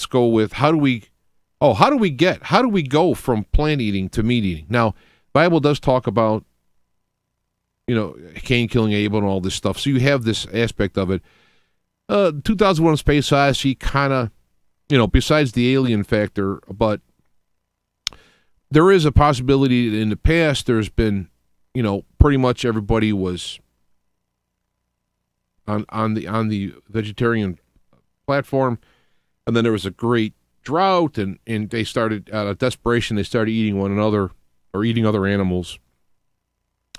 go with how do we go from plant eating to meat eating? Now, Bible does talk about Cain killing Abel and all this stuff. So you have this aspect of it. 2001: Space Odyssey kind of, besides the alien factor, but there is a possibility that in the past there's been, pretty much everybody was on the vegetarian platform, and then there was a great drought, and they started, out of desperation, they started eating one another or eating other animals,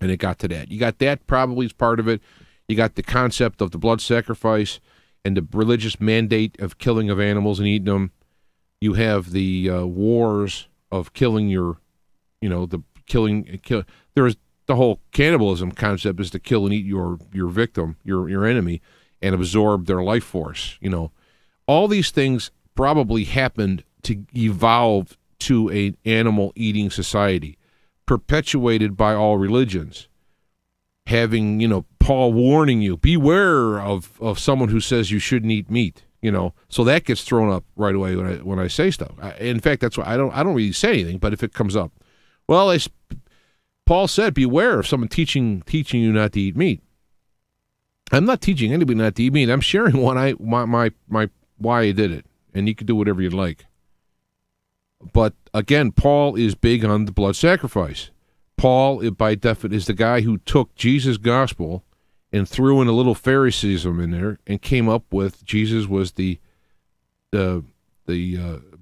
and it got to that. You got that probably as part of it. You got the concept of the blood sacrifice and the religious mandate of killing of animals and eating them. You have the wars of killing There's the whole cannibalism concept is to kill and eat your victim, your enemy, and absorb their life force. All these things probably happened to evolve to an animal-eating society, perpetuated by all religions. Having, Paul warning you, beware of someone who says you shouldn't eat meat, So that gets thrown up right away when I say stuff. In fact, that's why I don't really say anything, but if it comes up. Well, Paul said, beware of someone teaching you not to eat meat. I'm not teaching anybody not to eat meat. I'm sharing why I did it, and you can do whatever you'd like. But again, Paul is big on the blood sacrifice. Paul, by definition, is the guy who took Jesus' gospel and threw in a little Phariseeism in there and came up with Jesus was the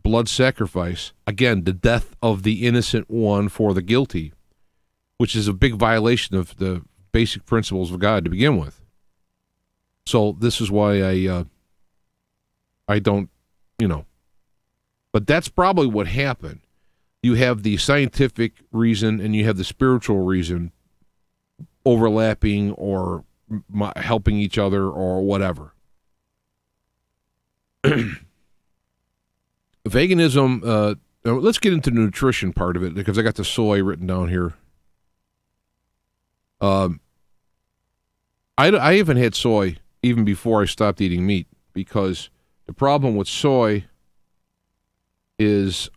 blood sacrifice. Again, the death of the innocent one for the guilty, which is a big violation of the basic principles of God to begin with. So this is why I don't, but that's probably what happened. You have the scientific reason and you have the spiritual reason overlapping or helping each other or whatever. Veganism, let's get into the nutrition part of it because I got the soy written down here. I haven't had soy even before I stopped eating meat because the problem with soy is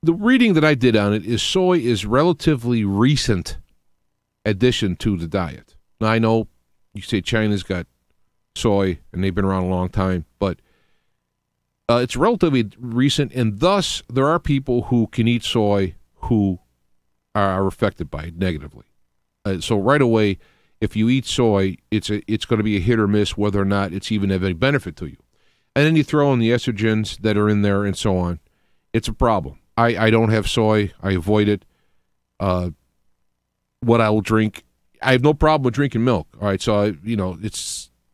the reading that I did on it is soy is relatively recent addition to the diet. Now, I know you say China's got soy and they've been around a long time, but it's relatively recent, and thus there are people who can eat soy who are affected by it negatively. So right away, if you eat soy, it's going to be a hit or miss whether or not it's even have any benefit to you. And then you throw in the estrogens that are in there and so on. It's a problem. I don't have soy. I avoid it. What I will drink, I have no problem with drinking milk. All right, so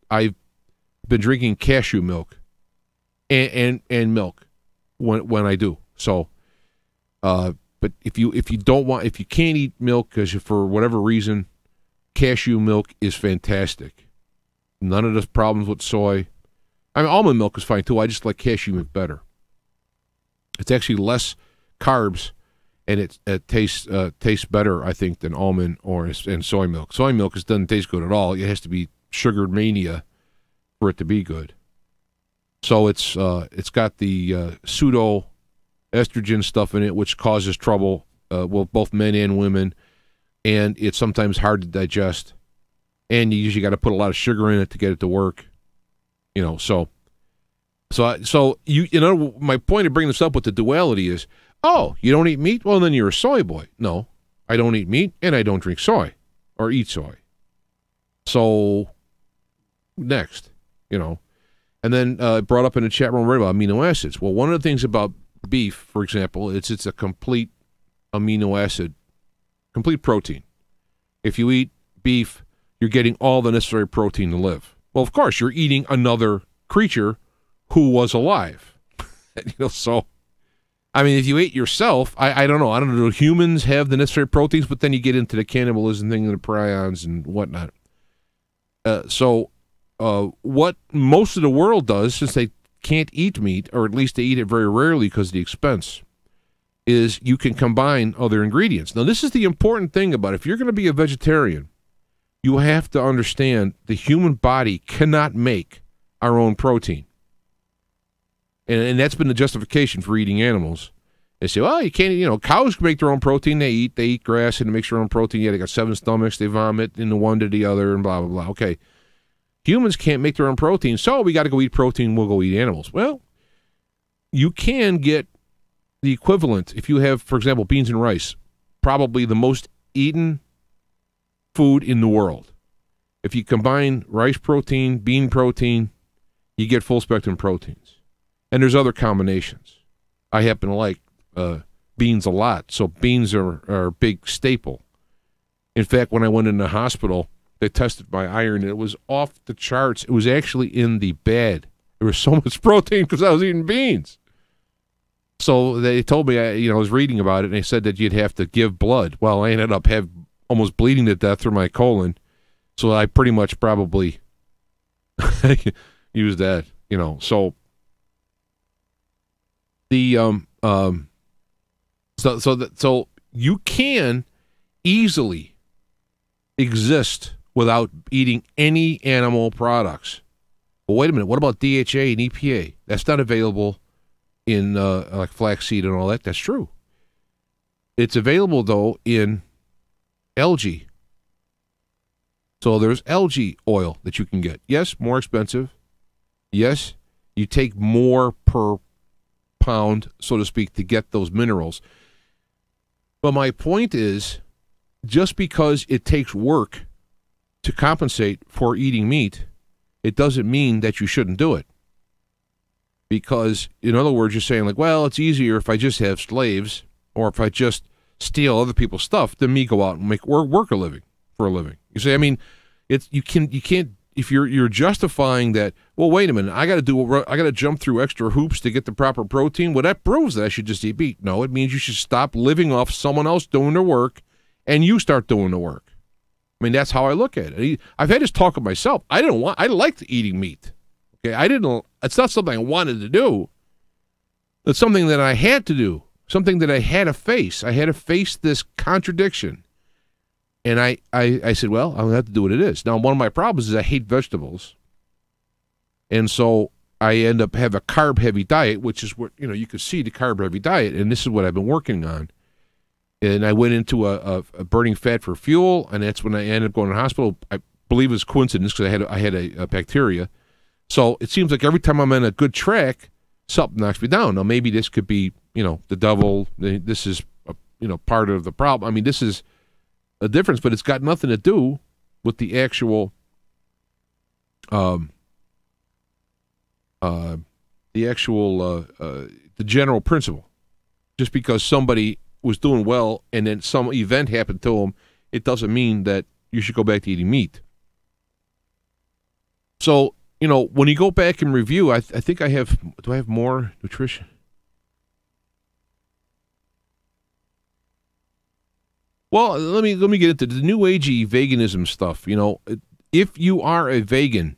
I've been drinking cashew milk and milk when I do. So, but if you can't eat milk because for whatever reason, cashew milk is fantastic. None of the problems with soy. I mean, almond milk is fine too. I just like cashew milk better. It's actually less carbs, and it tastes better, I think, than almond and soy milk. Soy milk doesn't taste good at all. It has to be sugar mania for it to be good. So it's got the pseudo estrogen stuff in it, which causes trouble with both men and women, and it's sometimes hard to digest, and you usually got to put a lot of sugar in it to get it to work. So my point of bringing this up with the duality is, oh, you don't eat meat? Well, then you're a soy boy. No, I don't eat meat, and I don't drink soy or eat soy. So next, and then brought up in the chat room right about amino acids. Well, one of the things about beef, for example, it's a complete amino acid, complete protein. If you eat beef, you're getting all the necessary protein to live. Well, of course, you're eating another creature who was alive. So, I mean, if you ate yourself, I don't know. Do humans have the necessary proteins? But then you get into the cannibalism thing and the prions and whatnot. What most of the world does, since they can't eat meat, or at least they eat it very rarely because of the expense, is you can combine other ingredients. Now, this is the important thing about it. If you're going to be a vegetarian, you have to understand the human body cannot make our own protein. And that's been the justification for eating animals. They say, well, you can't, cows can make their own protein. They eat grass and it makes their own protein. Yeah, they got 7 stomachs. They vomit in the one to the other and blah, blah, blah. Okay. Humans can't make their own protein, so we got to go eat protein. We'll go eat animals. Well, you can get the equivalent if you have, for example, beans and rice, probably the most eaten food in the world. If you combine rice protein, bean protein, you get full spectrum proteins. And there's other combinations. I happen to like beans a lot, so beans are a big staple. In fact, when I went in the hospital, they tested my iron, and it was off the charts. It was actually in the bad. There was so much protein because I was eating beans. So they told me, I was reading about it, and they said that you'd have to give blood. Well, I ended up almost bleeding to death through my colon, so I pretty much probably used that, So the so you can easily exist without eating any animal products. Well, wait a minute. What about DHA and EPA? That's not available in like flaxseed and all that. That's true. It's available, though, in algae. So there's algae oil that you can get. Yes, more expensive. Yes, you take more per pound, so to speak, to get those minerals. But my point is, just because it takes work to compensate for eating meat, it doesn't mean that you shouldn't do it. Because, in other words, you're saying, like, well, it's easier if I just have slaves or if I just steal other people's stuff than me go out and work for a living. You see, I mean, you can't if you're justifying that, well, wait a minute, I got to jump through extra hoops to get the proper protein. Well, that proves that I should just eat meat. No, it means you should stop living off someone else doing their work and you start doing the work. I mean, that's how I look at it. I've had this talk with myself. I liked eating meat. Okay, it's not something I wanted to do. It's something that I had to do, something that I had to face. I had to face this contradiction. And I said, well, I'm going to have to do what it is. Now, one of my problems is I hate vegetables. And so I end up having a carb-heavy diet, which is what, you could see the carb-heavy diet, and this is what I've been working on. And I went into a burning fat for fuel, and that's when I ended up going to the hospital. I believe it was coincidence because I had a bacteria. So it seems like every time I'm on a good track, something knocks me down. Now, maybe this could be, the devil. This is, part of the problem. I mean, this is a difference, but it's got nothing to do with the actual, the general principle. Just because somebody was doing well and then some event happened to them, it doesn't mean that you should go back to eating meat. So, when you go back and review, I think do I have more nutrition? Well, let me get into the new agey veganism stuff. If you are a vegan,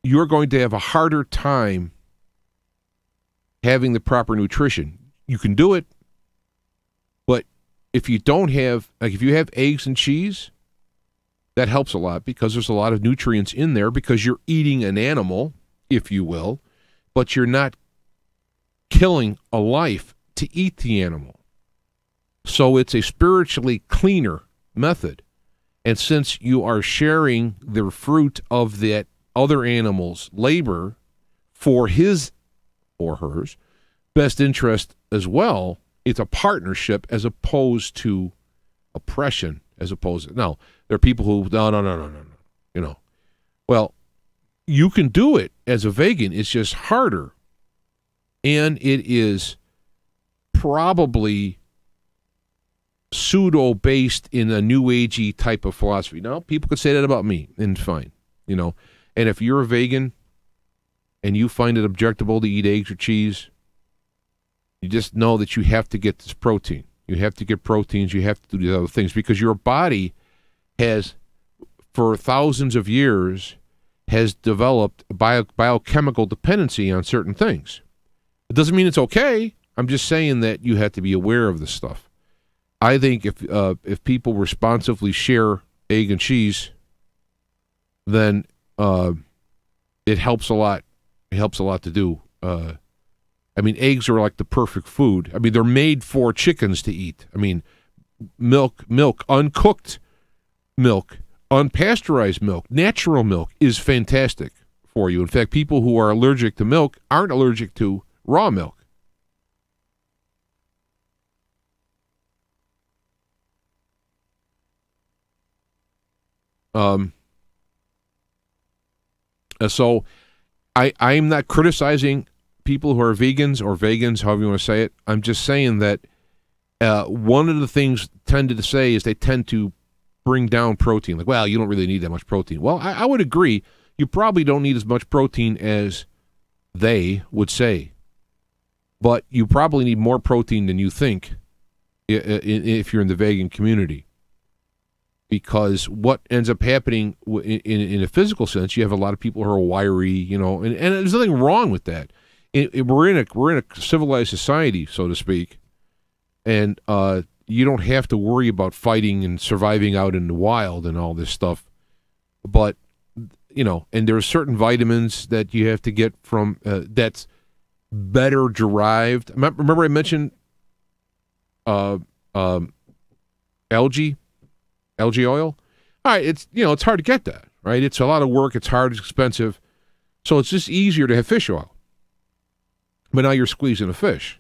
you're going to have a harder time having the proper nutrition. You can do it, but if you don't have, if you have eggs and cheese, that helps a lot because there's a lot of nutrients in there because you're eating an animal. if you will, but you're not killing a life to eat the animal. So it's a spiritually cleaner method. And since you are sharing the fruit of that other animal's labor for his or hers best interest as well, it's a partnership as opposed to oppression, as opposed to, now, there are people who, no. Well, you can do it as a vegan. It's just harder. And it is probably pseudo-based in a new agey type of philosophy. Now, people could say that about me, and fine, And if you're a vegan and you find it objectable to eat eggs or cheese, you just know that you have to get this protein. You have to get proteins. You have to do these other things because your body has, for thousands of years, has developed biochemical dependency on certain things. It doesn't mean it's okay. I'm just saying that you have to be aware of this stuff. I think if people responsively share egg and cheese, then it helps a lot. It helps a lot to do. Eggs are like the perfect food. They're made for chickens to eat. Milk, uncooked milk, unpasteurized milk, natural milk is fantastic for you. In fact, people who are allergic to milk aren't allergic to raw milk. So I'm not criticizing people who are vegans or vegans, however you want to say it. I'm just saying that one of the things tended to say is they tend to bring down protein. Like, well, you don't really need that much protein. Well, I would agree. You probably don't need as much protein as they would say. But you probably need more protein than you think if you're in the vegan community. Because what ends up happening in a physical sense, you have a lot of people who are wiry, and there's nothing wrong with that. We're in a civilized society, so to speak, and you don't have to worry about fighting and surviving out in the wild and all this stuff. But and there are certain vitamins that you have to get from that's better derived. Remember I mentioned algae oil. All right, it's hard to get that, right? It's a lot of work. It's hard. It's expensive. So it's just easier to have fish oil. But now you're squeezing a fish.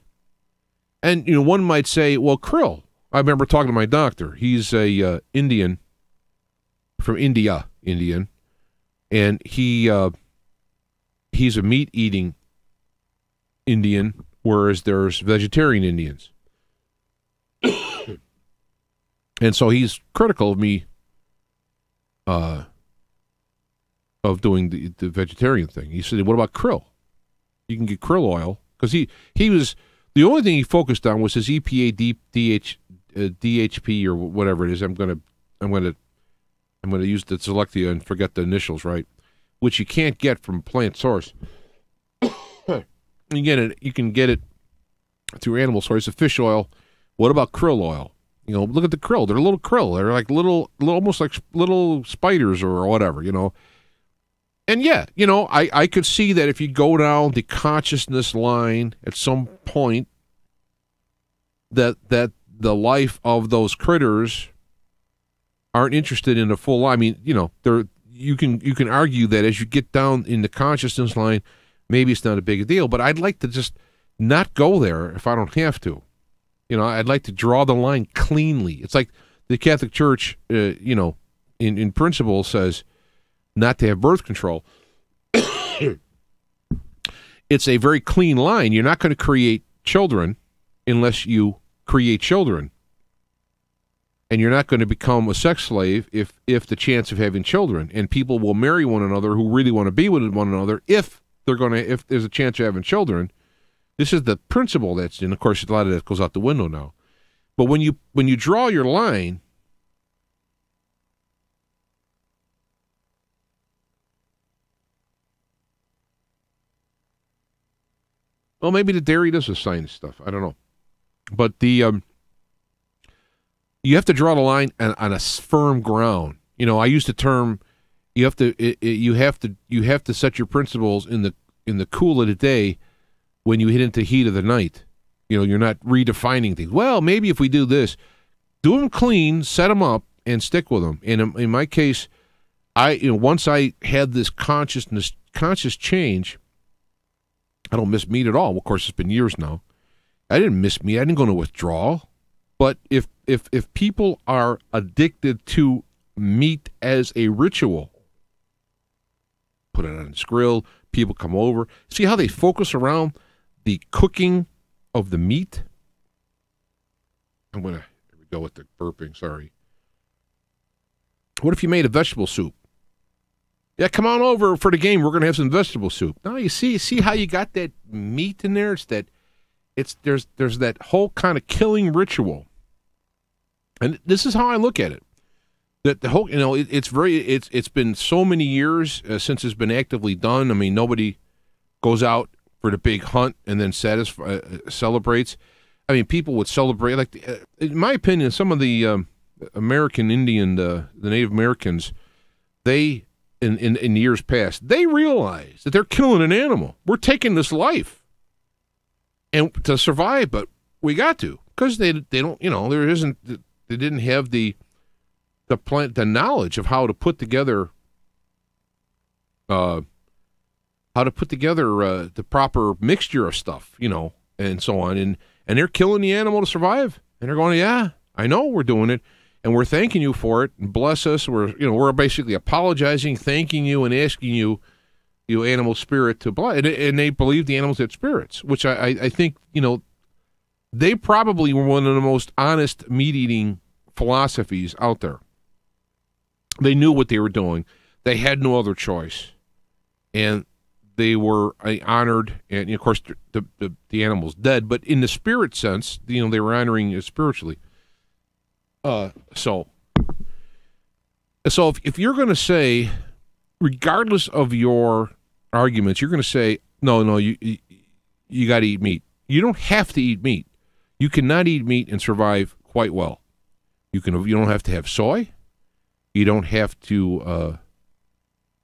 And, one might say, well, krill. I remember talking to my doctor. He's a Indian, from India, and he's a meat-eating Indian, whereas there's vegetarian Indians. And so he's critical of me of doing the vegetarian thing. He said, what about krill? You can get krill oil. Because he was, the only thing he focused on was his EPA DHP or whatever it is. I'm gonna use the Selectia and forget the initials, right? Which you can't get from a plant source. You can get it through animal source of fish oil. What about krill oil? Look at the krill. They're little krill. They're like little, almost like little spiders or whatever, And yeah, I could see that if you go down the consciousness line at some point, that the life of those critters aren't interested in a full line. You can argue that as you get down in the consciousness line, maybe it's not a big deal. But I'd like to just not go there if I don't have to. I'd like to draw the line cleanly. It's like the Catholic Church, in principle says not to have birth control. It's a very clean line. You're not going to create children unless you create children. And you're not going to become a sex slave if the chance of having children. And people will marry one another who really want to be with one another if there's a chance of having children. This is the principle that's in. Of course, a lot of that goes out the window now. But when you draw your line, well, maybe the dairy does assign stuff. I don't know. But you have to draw the line on a firm ground. I use the term, You have to set your principles in the cool of the day when you hit into the heat of the night. You're not redefining things. Well, maybe if we do this, do them clean, set them up, and stick with them. And in my case, once I had this conscious change, I don't miss meat at all. Of course, it's been years now. I didn't miss meat. I didn't go into withdrawal. But if people are addicted to meat as a ritual, put it on this grill, people come over, see how they focus around the cooking of the meat? Here we go with the burping, sorry. What if you made a vegetable soup? Yeah, come on over for the game. We're going to have some vegetable soup. No, you see how you got that meat in there? There's that whole kind of killing ritual. And this is how I look at it. That the whole, it's been so many years since it's been actively done. I mean, nobody goes out for the big hunt and then celebrates. I mean, people would celebrate, in my opinion, some of the American Indian, the Native Americans, they, in years past, they realize that they're killing an animal. We're taking this life and to survive, but we got to, because they don't, they didn't have the knowledge of how to put together the proper mixture of stuff, and so on, and they're killing the animal to survive, and they're going, yeah, I know we're doing it, and we're thanking you for it, and bless us. We're basically apologizing, thanking you, and asking you animal spirit to bless, and they believe the animals had spirits, which I think they probably were one of the most honest meat-eating philosophies out there. They knew what they were doing. They had no other choice. And they were honored, and of course the animal's dead, but in the spirit sense, they were honoring it spiritually. So if you're going to say, regardless of your arguments, you're going to say, no, you got to eat meat. You don't have to eat meat. You cannot eat meat and survive quite well. You don't have to have soy. You don't have to.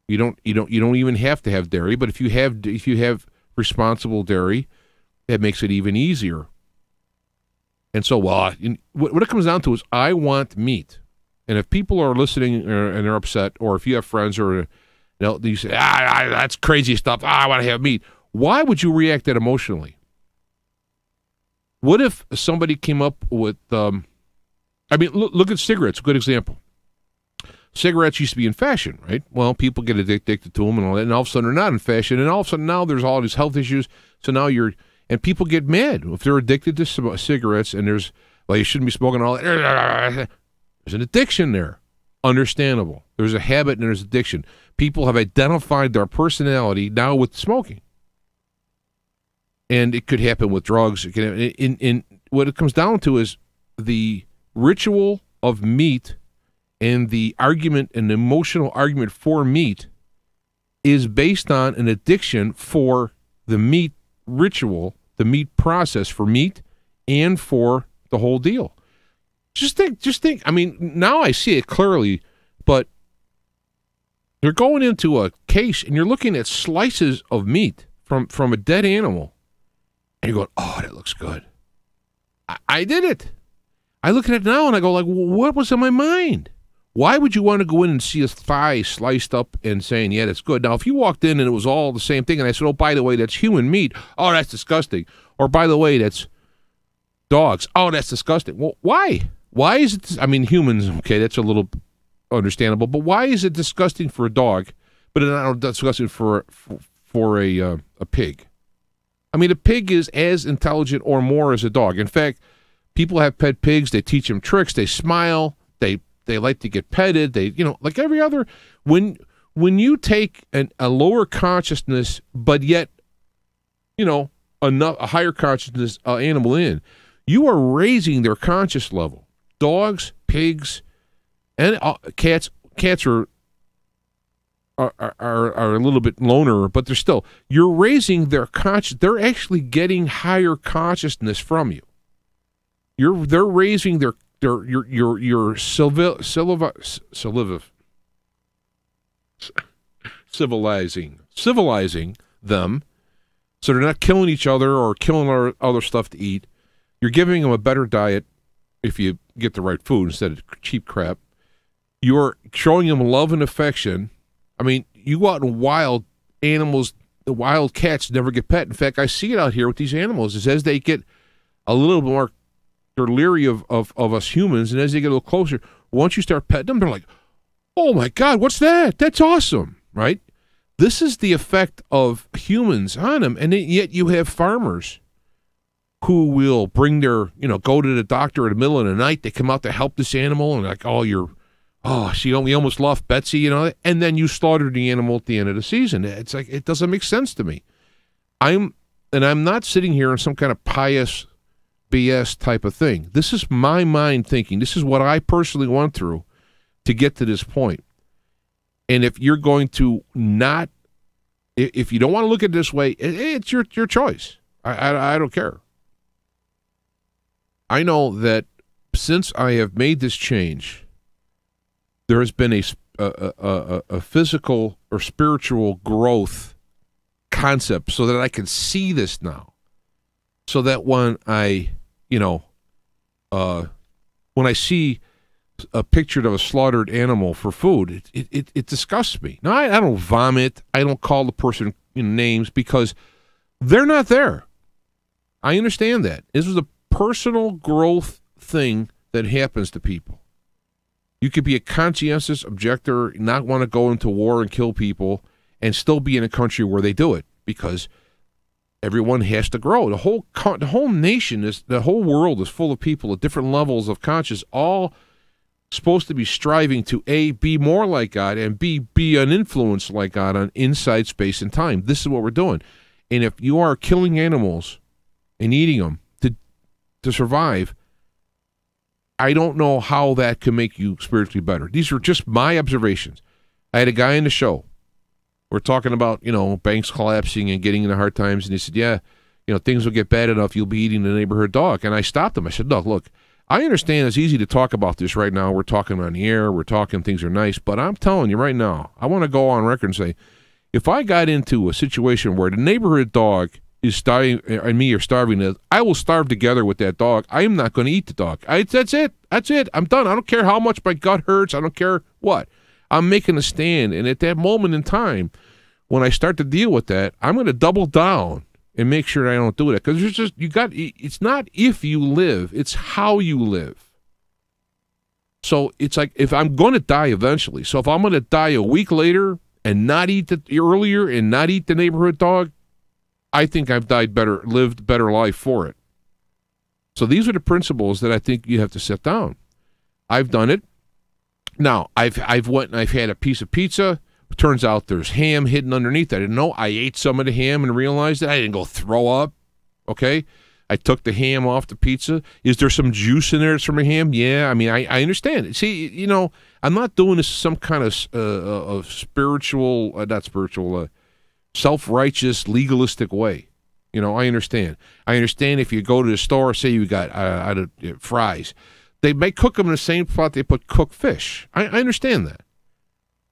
You don't even have to have dairy. But if you have responsible dairy, that makes it even easier. And so, what it comes down to is, I want meat. And if people are listening and they're upset, or if you have friends or you say, that's crazy stuff. I want to have meat. Why would you react that emotionally? What if somebody came up with, look at cigarettes, a good example. Cigarettes used to be in fashion, right? Well, people get addicted to them and all that, and all of a sudden they're not in fashion, and all of a sudden now there's all these health issues, so now and people get mad if they're addicted to cigarettes, and you shouldn't be smoking all that. There's an addiction there. Understandable. There's a habit and there's addiction. People have identified their personality now with smoking. And it could happen with drugs. It can happen, in what it comes down to is the ritual of meat, and the argument, an emotional argument for meat, is based on an addiction for the meat ritual, the meat process for meat, and for the whole deal. Just think. I mean, now I see it clearly, but you're going into a case and you're looking at slices of meat from a dead animal, and you're going, oh, that looks good. I did it. I look at it now and I go, like, what was in my mind? Why would you want to go in and see a thigh sliced up and saying, yeah, that's good? Now, if you walked in and it was all the same thing, and I said, oh, by the way, that's human meat. Oh, that's disgusting. Or, by the way, that's dogs. Oh, that's disgusting. Well, why? Why is it? I mean, humans, okay, that's a little understandable, but why is it disgusting for a dog, but it's not disgusting for a pig? I mean, a pig is as intelligent or more as a dog. In fact, people have pet pigs. They teach them tricks. They smile. They like to get petted. They, like every other. When you take a lower consciousness, but yet, a higher consciousness animal in, you are raising their conscious level. Dogs, pigs, and cats. Cats are a little bit loner, but you're raising their conscious. They're actually getting higher consciousness from you. They're raising your saliva. civilizing them, so they're not killing each other or killing other stuff to eat. You're giving them a better diet if you get the right food instead of cheap crap. You're showing them love and affection. I mean, you go out in wild animals, the wild cats never get pet. In fact, I see it out here with these animals, is as they get a little more, they're leery of us humans, and as they get a little closer, once you start petting them, they're like, oh my God, what's that? That's awesome, right? This is the effect of humans on them, and yet you have farmers who will bring their, go to the doctor in the middle of the night. They come out to help this animal, and like, we almost lost Betsy, and then you slaughter the animal at the end of the season. It's like, it doesn't make sense to me. I'm not sitting here in some kind of pious BS type of thing. This is my mind thinking. This is what I personally went through to get to this point. And if you're going to if you don't want to look at it this way, it's your choice. I don't care. I know that since I have made this change, there has been a physical or spiritual growth concept so that I can see this now. So that when I see a picture of a slaughtered animal for food, it disgusts me. Now, I don't vomit. I don't call the person names because they're not there. I understand that. This is a personal growth thing that happens to people. You could be a conscientious objector, not want to go into war and kill people, and still be in a country where they do it because everyone has to grow. The whole nation the whole world is full of people at different levels of conscience, all supposed to be striving to A, be more like God, and B, be an influence like God on inside space and time. This is what we're doing. And if you are killing animals and eating them to survive, I don't know how that can make you spiritually better. These are just my observations. I had a guy in the show. We're talking about, banks collapsing and getting into hard times, and he said, yeah, things will get bad enough, you'll be eating the neighborhood dog. And I stopped him. I said, look, I understand it's easy to talk about this right now. We're talking on the air. We're talking, things are nice. But I'm telling you right now, I want to go on record and say, if I got into a situation where the neighborhood dog is starving and me are starving, I will starve together with that dog. I am not going to eat the dog. That's it. That's it. I'm done. I don't care how much my gut hurts. I don't care what. I'm making a stand. And at that moment in time, when I start to deal with that, I'm going to double down and make sure I don't do that. Because it's not if you live, it's how you live. So it's like, if I'm going to die eventually, so if I'm going to die a week later and not eat earlier and not eat the neighborhood dog, I think I've lived a better life for it. So these are the principles that I think you have to set down. I've done it. Now, I've went and I've had a piece of pizza. Turns out there's ham hidden underneath. I didn't know. I ate some of the ham and realized that I didn't go throw up. Okay? I took the ham off the pizza. Is there some juice in there that's from a ham? Yeah, I mean, I understand. See, I'm not doing this some kind of self-righteous, legalistic way. I understand. I understand if you go to the store, say you got fries. They may cook them in the same spot they put cooked fish. I understand that.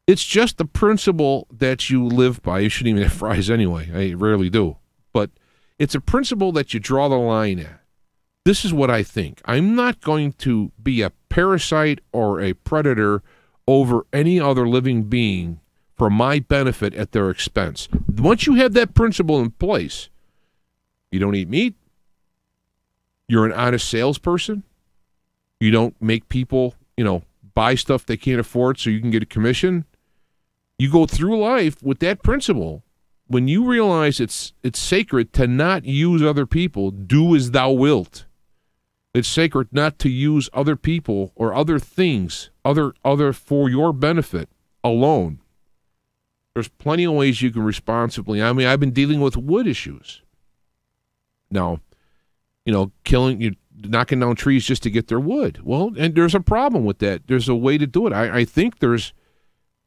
It's just the principle that you live by. You shouldn't even have fries anyway. I rarely do. But it's a principle that you draw the line at. This is what I think. I'm not going to be a parasite or a predator over any other living being for my benefit at their expense. Once you have that principle in place, you don't eat meat. You're an honest salesperson. You don't make people, buy stuff they can't afford so you can get a commission. You go through life with that principle. When you realize it's sacred to not use other people, do as thou wilt. It's sacred not to use other people or other things, other for your benefit alone. There's plenty of ways you can responsibly. I mean, I've been dealing with wood issues. Now, knocking down trees just to get their wood. Well, and there's a problem with that. There's a way to do it. I think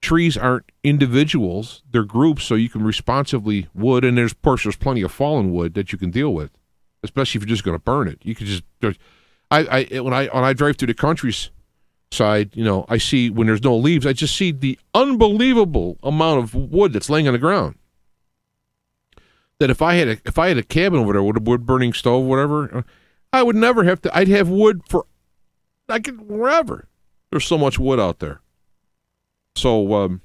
trees aren't individuals. They're groups, so you can responsibly wood, and there's plenty of fallen wood that you can deal with, especially if you're just going to burn it. You could just, when I drive through the country outside, I see when there's no leaves, I just see the unbelievable amount of wood that's laying on the ground. That if I had a cabin over there with a wood burning stove, whatever, I would never have to. I'd have wood for wherever. There's so much wood out there. So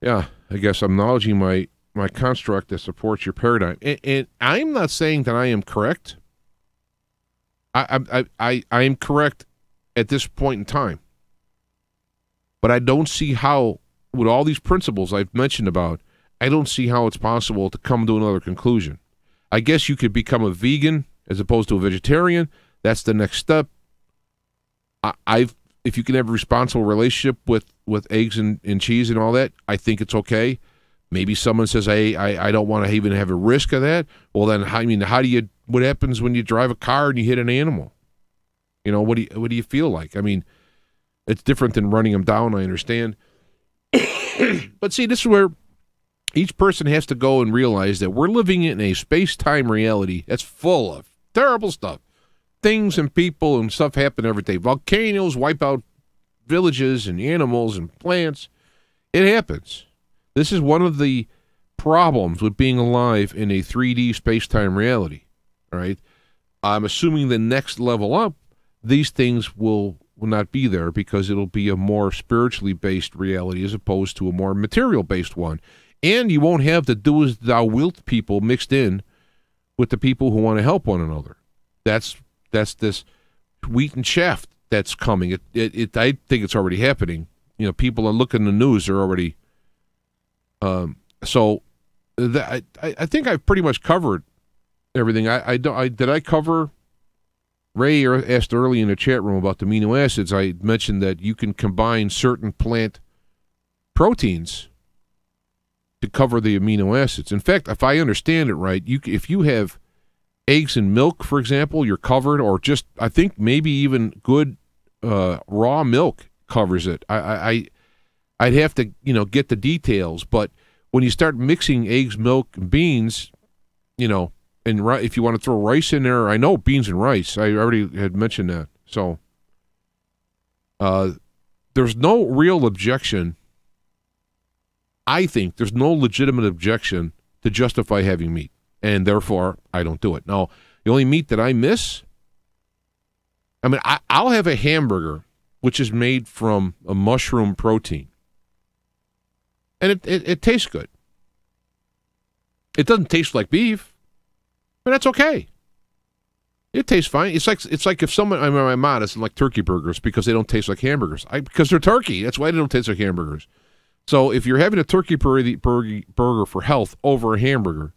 yeah, I guess I'm acknowledging my construct that supports your paradigm, and I'm not saying that I am correct. I am correct at this point in time, but I don't see how, with all these principles I've mentioned about, I don't see how it's possible to come to another conclusion. I guess you could become a vegan as opposed to a vegetarian. That's the next step. If you can have a responsible relationship with eggs and cheese and all that, I think it's okay. Maybe someone says, hey, I don't want to even have a risk of that. Well, then, what happens when you drive a car and you hit an animal? What do you feel like? I mean, it's different than running them down, I understand. But see, this is where each person has to go and realize that we're living in a space-time reality that's full of terrible stuff. Things and people and stuff happen every day. Volcanoes wipe out villages and animals and plants. It happens. This is one of the problems with being alive in a 3D space-time reality. All right? I'm assuming the next level up, these things will not be there because it'll be a more spiritually based reality as opposed to a more material based one. And you won't have the do as thou wilt people mixed in with the people who want to help one another. That's this wheat and chaff that's coming. I think it's already happening. People are looking at the news. They're already. I think I've pretty much covered everything. Did I cover? Ray asked early in the chat room about the amino acids. I mentioned that you can combine certain plant proteins to cover the amino acids. In fact, if I understand it right, if you have eggs and milk, for example, you're covered, or just, I think maybe even good raw milk covers it. I'd have to, get the details, but when you start mixing eggs, milk, and beans, and if you want to throw rice in there, I know beans and rice. I already had mentioned that. So there's no real objection. I think there's no legitimate objection to justify having meat, and therefore I don't do it. Now, the only meat that I miss, I'll have a hamburger, which is made from a mushroom protein, and it tastes good. It doesn't taste like beef. But that's okay. It tastes fine. It's like if someone, my mom doesn't like turkey burgers because they don't taste like hamburgers. Because they're turkey. That's why they don't taste like hamburgers. So if you're having a turkey burger for health over a hamburger,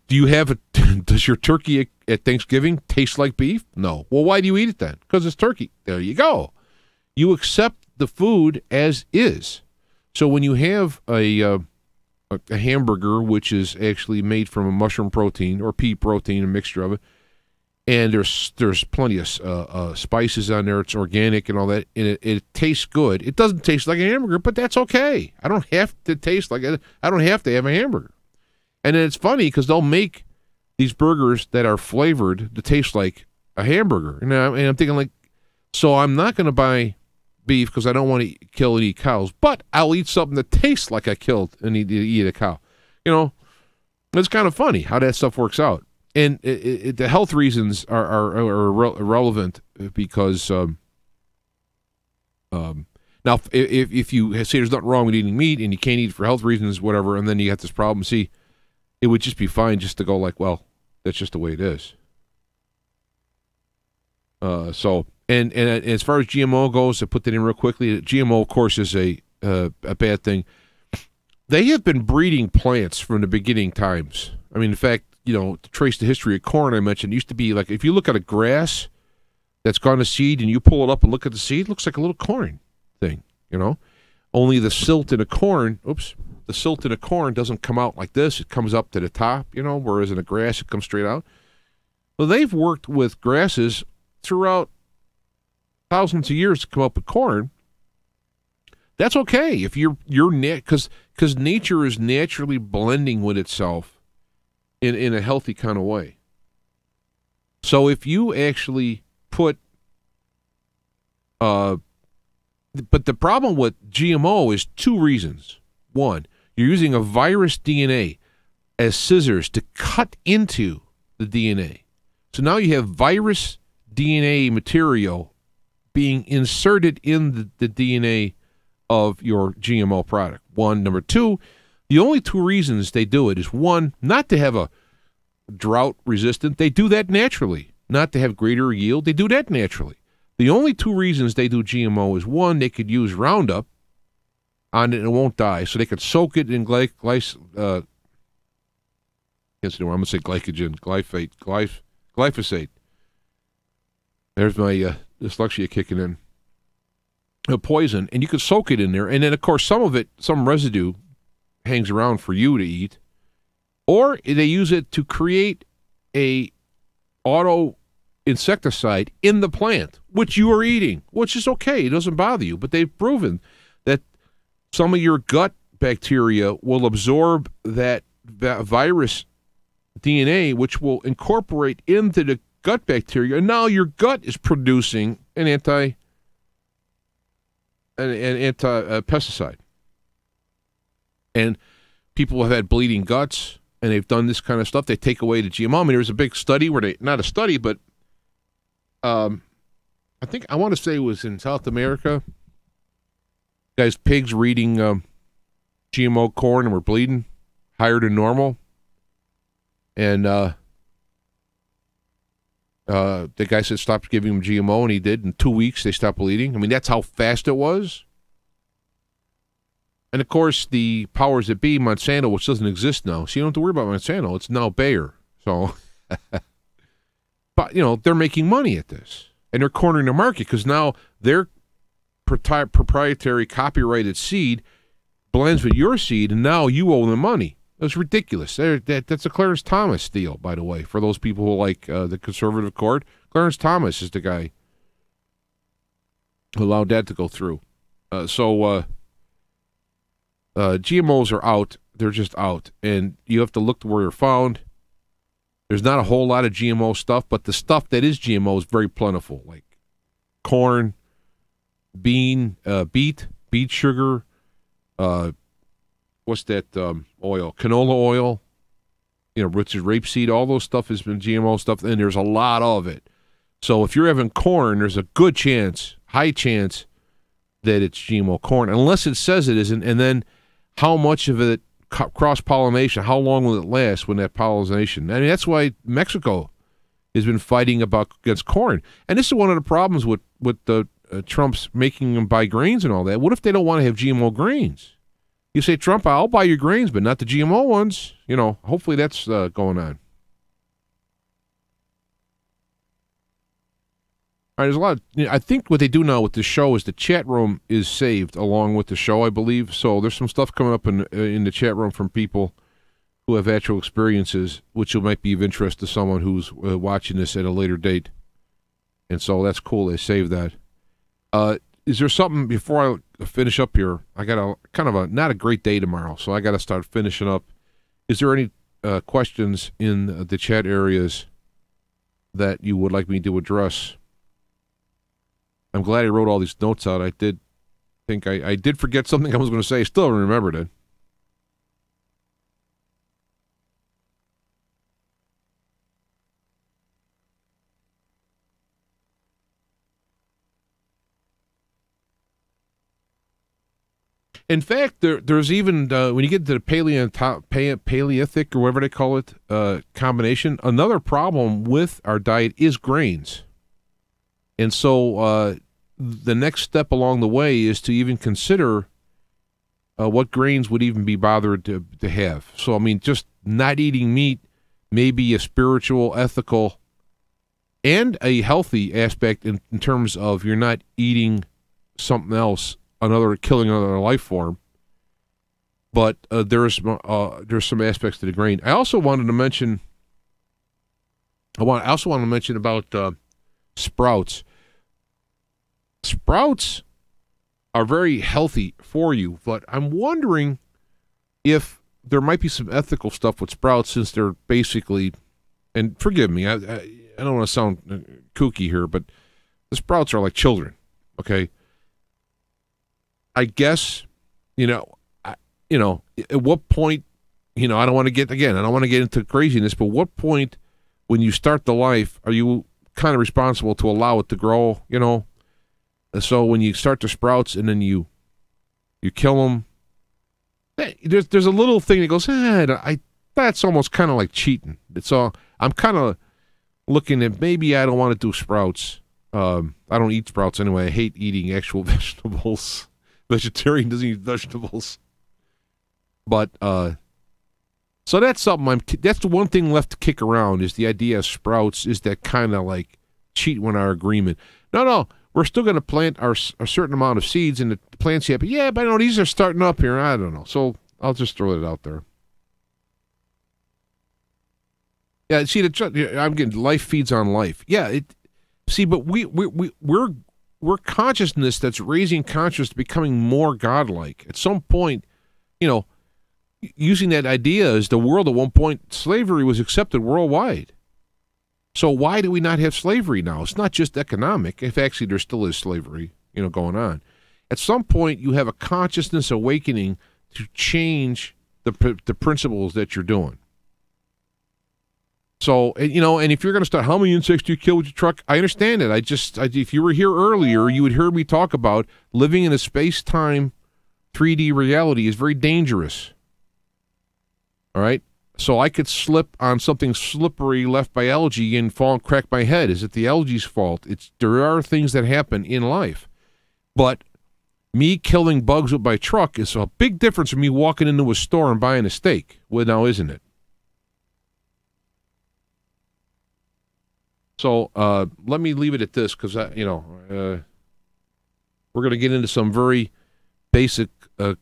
does your turkey at Thanksgiving taste like beef? No. Well, why do you eat it then? Because it's turkey. There you go. You accept the food as is. So when you have a hamburger, which is actually made from a mushroom protein or pea protein, a mixture of it, and there's plenty of spices on there. It's organic and all that, and it tastes good. It doesn't taste like a hamburger, but that's okay. I don't have to taste like it. I don't have to have a hamburger. And then it's funny because they'll make these burgers that are flavored to taste like a hamburger, and I'm thinking so I'm not going to buy beef because I don't want to kill and eat cows, but I'll eat something that tastes like I killed and eat a cow. It's kind of funny how that stuff works out. And the health reasons are irrelevant because now if you say there's nothing wrong with eating meat and you can't eat it for health reasons, whatever, and then you got this problem, see, it would just be fine just to go well, that's just the way it is. And as far as GMO goes, to put that in real quickly, GMO, of course, is a bad thing. They have been breeding plants from the beginning times. In fact, to trace the history of corn, I mentioned, it used to be if you look at a grass that's gone to seed and you pull it up and look at the seed, it looks like a little corn thing, Only the silt in a corn, the silt in a corn doesn't come out like this. It comes up to the top, whereas in a grass, it comes straight out. Well, they've worked with grasses throughout thousands of years to come up with corn. That's okay if you're because because nature is naturally blending with itself in a healthy kind of way. So if you actually put, but the problem with GMO is two reasons. One, you're using a virus DNA as scissors to cut into the DNA. So now you have virus DNA material being inserted in the DNA of your GMO product. One. Number two, the only two reasons they do it is, one, not to have a drought resistant. They do that naturally. Not to have greater yield. They do that naturally. The only two reasons they do GMO is, one, they could use Roundup on it and it won't die. So they could soak it in glyphosate. There's my dyslexia kicking in. A poison, and you could soak it in there, and then of course some residue hangs around for you to eat, or they use it to create a auto insecticide in the plant, which you are eating, which is okay. It doesn't bother you, but they've proven that some of your gut bacteria will absorb that virus DNA, which will incorporate into the gut bacteria, and now your gut is producing an anti-pesticide. And people have had bleeding guts, and they've done this kind of stuff. They take away the GMO. I mean, there was a big study where not a study, but I want to say it was in South America. Guys, pigs were eating GMO corn and were bleeding higher than normal. And the guy said stop giving him GMO, and he did. In 2 weeks, they stopped bleeding. I mean, that's how fast it was. And, of course, the powers that be, Monsanto, which doesn't exist now. So you don't have to worry about Monsanto. It's now Bayer. So, but, they're making money at this. And they're cornering the market because now their proprietary copyrighted seed blends with your seed, and now you owe them money. That's ridiculous. That's a Clarence Thomas deal, by the way, for those people who like the conservative court. Clarence Thomas is the guy who allowed that to go through. GMOs are out. They're just out. And you have to look to where they're found. There's not a whole lot of GMO stuff, but the stuff that is GMO is very plentiful, like corn, beet sugar, what's that oil? Canola oil, which is rapeseed. All those stuff has been GMO stuff, and there's a lot of it. So if you're having corn, there's a good chance, high chance, that it's GMO corn, unless it says it isn't. And then how much of it cross-pollination, how long will it last when that pollination? I mean, that's why Mexico has been fighting against corn. And this is one of the problems with the Trump's making them buy grains and all that. What if they don't want to have GMO grains? You say, Trump, I'll buy your grains, but not the GMO ones. Hopefully that's going on. All right, there's a lot. I think what they do now with the show is the chat room is saved along with the show, I believe. So there's some stuff coming up in the chat room from people who have actual experiences, which might be of interest to someone who's watching this at a later date. And so that's cool. They saved that. Is there something before I finish up here? I got not a great day tomorrow, so I got to start finishing up. Is there any questions in the chat areas that you would like me to address? I'm glad I wrote all these notes out. I did think I did forget something I was going to say. I still remembered it. In fact, there's even, when you get to the Paleolithic or whatever they call it, combination, another problem with our diet is grains. And so the next step along the way is to even consider what grains would even be bothered to have. So, I mean, just not eating meat may be a spiritual, ethical, and a healthy aspect in terms of you're not eating something else, killing another life form. But there's some aspects to the grain. I also wanted to mention about sprouts. Sprouts are very healthy for you, but I'm wondering if there might be some ethical stuff with sprouts, since they're basically, and forgive me, I don't want to sound kooky here, but the sprouts are like children, okay? I guess, at what point, I don't want to get into craziness, but what point when you start the life are you kind of responsible to allow it to grow, So when you start the sprouts and then you kill them, there's a little thing that goes, that's almost kind of like cheating. So I'm kind of looking at, maybe I don't want to do sprouts. I don't eat sprouts anyway. I hate eating actual vegetables. Vegetarian doesn't eat vegetables. But, so that's something that's the one thing left to kick around, is the idea of sprouts, is that kind of like cheat when our agreement. No, we're still going to plant a certain amount of seeds, and the plants happen. Yeah, but I know these are starting up here. I don't know. So I'll just throw it out there. Yeah, see, I'm getting life feeds on life. Yeah, but we're consciousness that's raising consciousness, becoming more godlike. At some point, using that idea as the world, at one point, slavery was accepted worldwide. So why do we not have slavery now? It's not just economic. If actually there still is slavery, going on. At some point, you have a consciousness awakening to change the principles that you're doing. So, and if you're going to start, how many insects do you kill with your truck? I understand it. If you were here earlier, you would hear me talk about living in a space-time 3D reality is very dangerous. All right? So I could slip on something slippery left by algae and fall and crack my head. Is it the algae's fault? There are things that happen in life. But me killing bugs with my truck is a big difference from me walking into a store and buying a steak. Well, now, isn't it? So let me leave it at this, because we're going to get into some very basic, and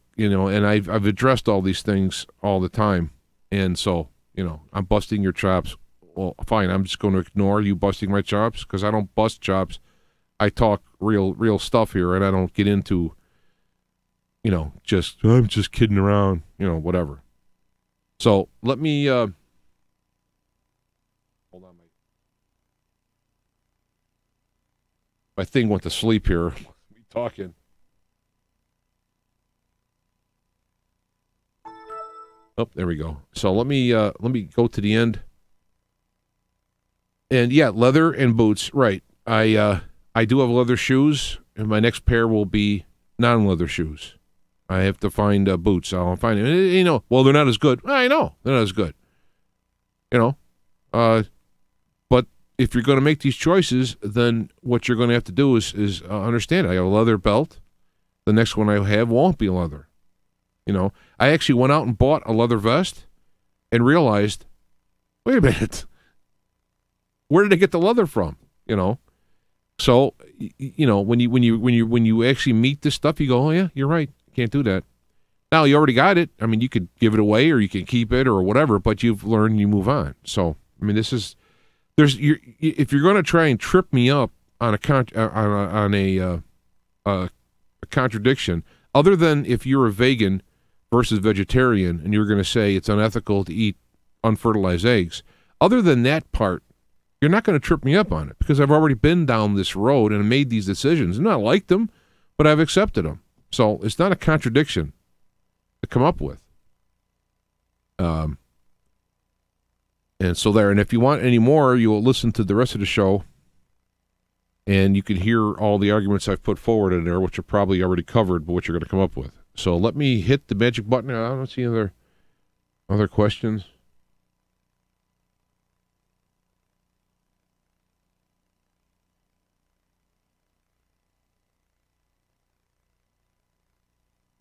I've addressed all these things all the time. And so, I'm busting your chops. Well, fine, I'm just going to ignore you busting my chops, because I don't bust chops. I talk real stuff here, and I don't get into, I'm just kidding around, whatever. So let me, hold on, my thing went to sleep here. Me talking. Oh, there we go. So let me go to the end. And yeah, leather and boots. Right. I do have leather shoes, and my next pair will be non-leather shoes. I have to find boots. I'll find it. Well, they're not as good. I know they're not as good. But if you're going to make these choices, then what you're going to have to do is understand. I have a leather belt. The next one I have won't be leather. I actually went out and bought a leather vest and realized, wait a minute, where did I get the leather from? So when you actually meet this stuff, you go, oh yeah, you're right, can't do that. Now you already got it. I mean, you could give it away or you can keep it or whatever, but you've learned, you move on. So I mean, if you're going to try and trip me up on a contradiction, other than if you're a vegan versus vegetarian and you're going to say it's unethical to eat unfertilized eggs, other than that part, you're not going to trip me up on it, because I've already been down this road and made these decisions. And I liked them, but I've accepted them. So it's not a contradiction to come up with. And so there. And if you want any more, you will listen to the rest of the show, and you can hear all the arguments I've put forward in there, which are probably already covered, but what you're going to come up with. So let me hit the magic button. I don't see other questions.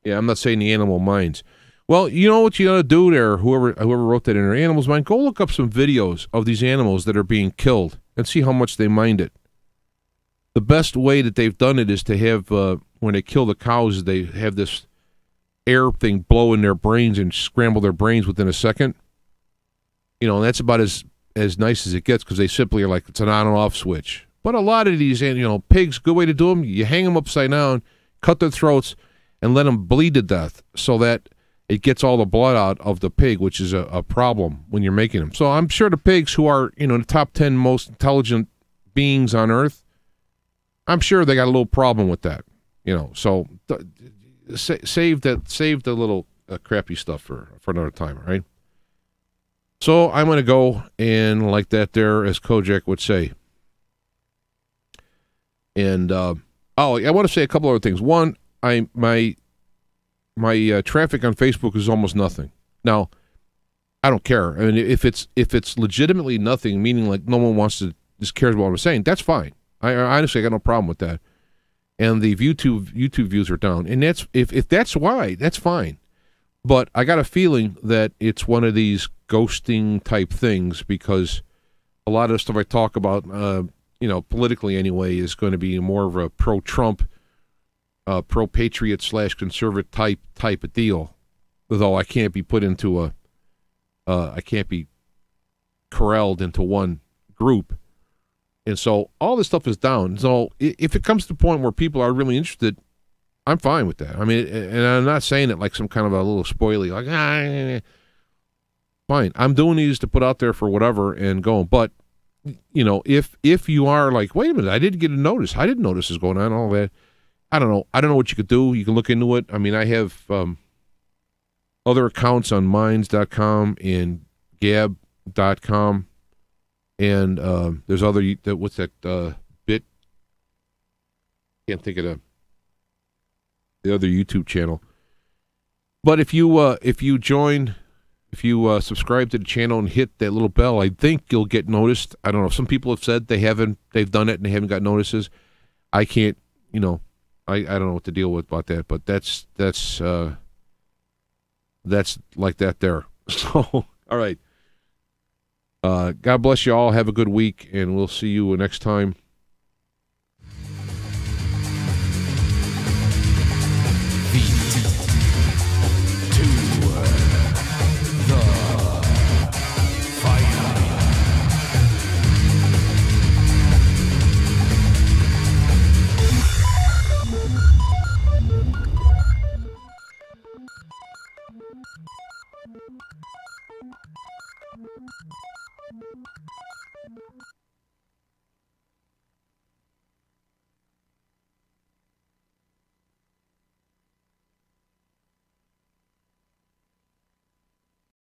Yeah, I'm not saying the animal minds. Well, you know what you got to do there, whoever wrote that in their animals mind, go look up some videos of these animals that are being killed and see how much they mind it. The best way that they've done it is to have, when they kill the cows, they have this air thing blow in their brains and scramble their brains within a second. And that's about as nice as it gets, because they simply are like, it's an on and off switch. But a lot of these, pigs, good way to do them, you hang them upside down, cut their throats, and let them bleed to death, so that it gets all the blood out of the pig, which is a problem when you're making them. So I'm sure the pigs who are, the top 10 most intelligent beings on Earth, I'm sure they got a little problem with that, So save the little crappy stuff for another time, all right? So I'm going to go and like that there, as Kojak would say. And, I want to say a couple other things. One, my traffic on Facebook is almost nothing. Now, I don't care. I mean, if it's legitimately nothing, meaning like no one just cares about what I'm saying, that's fine. I honestly got no problem with that. And the YouTube views are down, and that's if that's why, that's fine. But I got a feeling that it's one of these ghosting type things, because a lot of the stuff I talk about, politically anyway, is going to be more of a pro-Trump, pro-patriot / conservative type of deal. Although I can't be put into I can't be corralled into one group. And so all this stuff is down. So if it comes to the point where people are really interested, I'm fine with that. I mean, and I'm not saying it like some kind of a little spoily, like, fine. I'm doing these to put out there for whatever and going. But, if you are like, wait a minute, I didn't get a notice. I didn't notice this going on, all that. I don't know. I don't know what you could do. You can look into it. I mean, I have other accounts on Minds.com and Gab.com. And there's other, what's that, Bit? Can't think of the other YouTube channel. But if you subscribe to the channel and hit that little bell, I think you'll get noticed. I don't know. Some people have said they've done it and they haven't got notices. I can't, I don't know what to deal with about that, but that's like that there. So, all right. God bless you all. Have a good week, and we'll see you next time.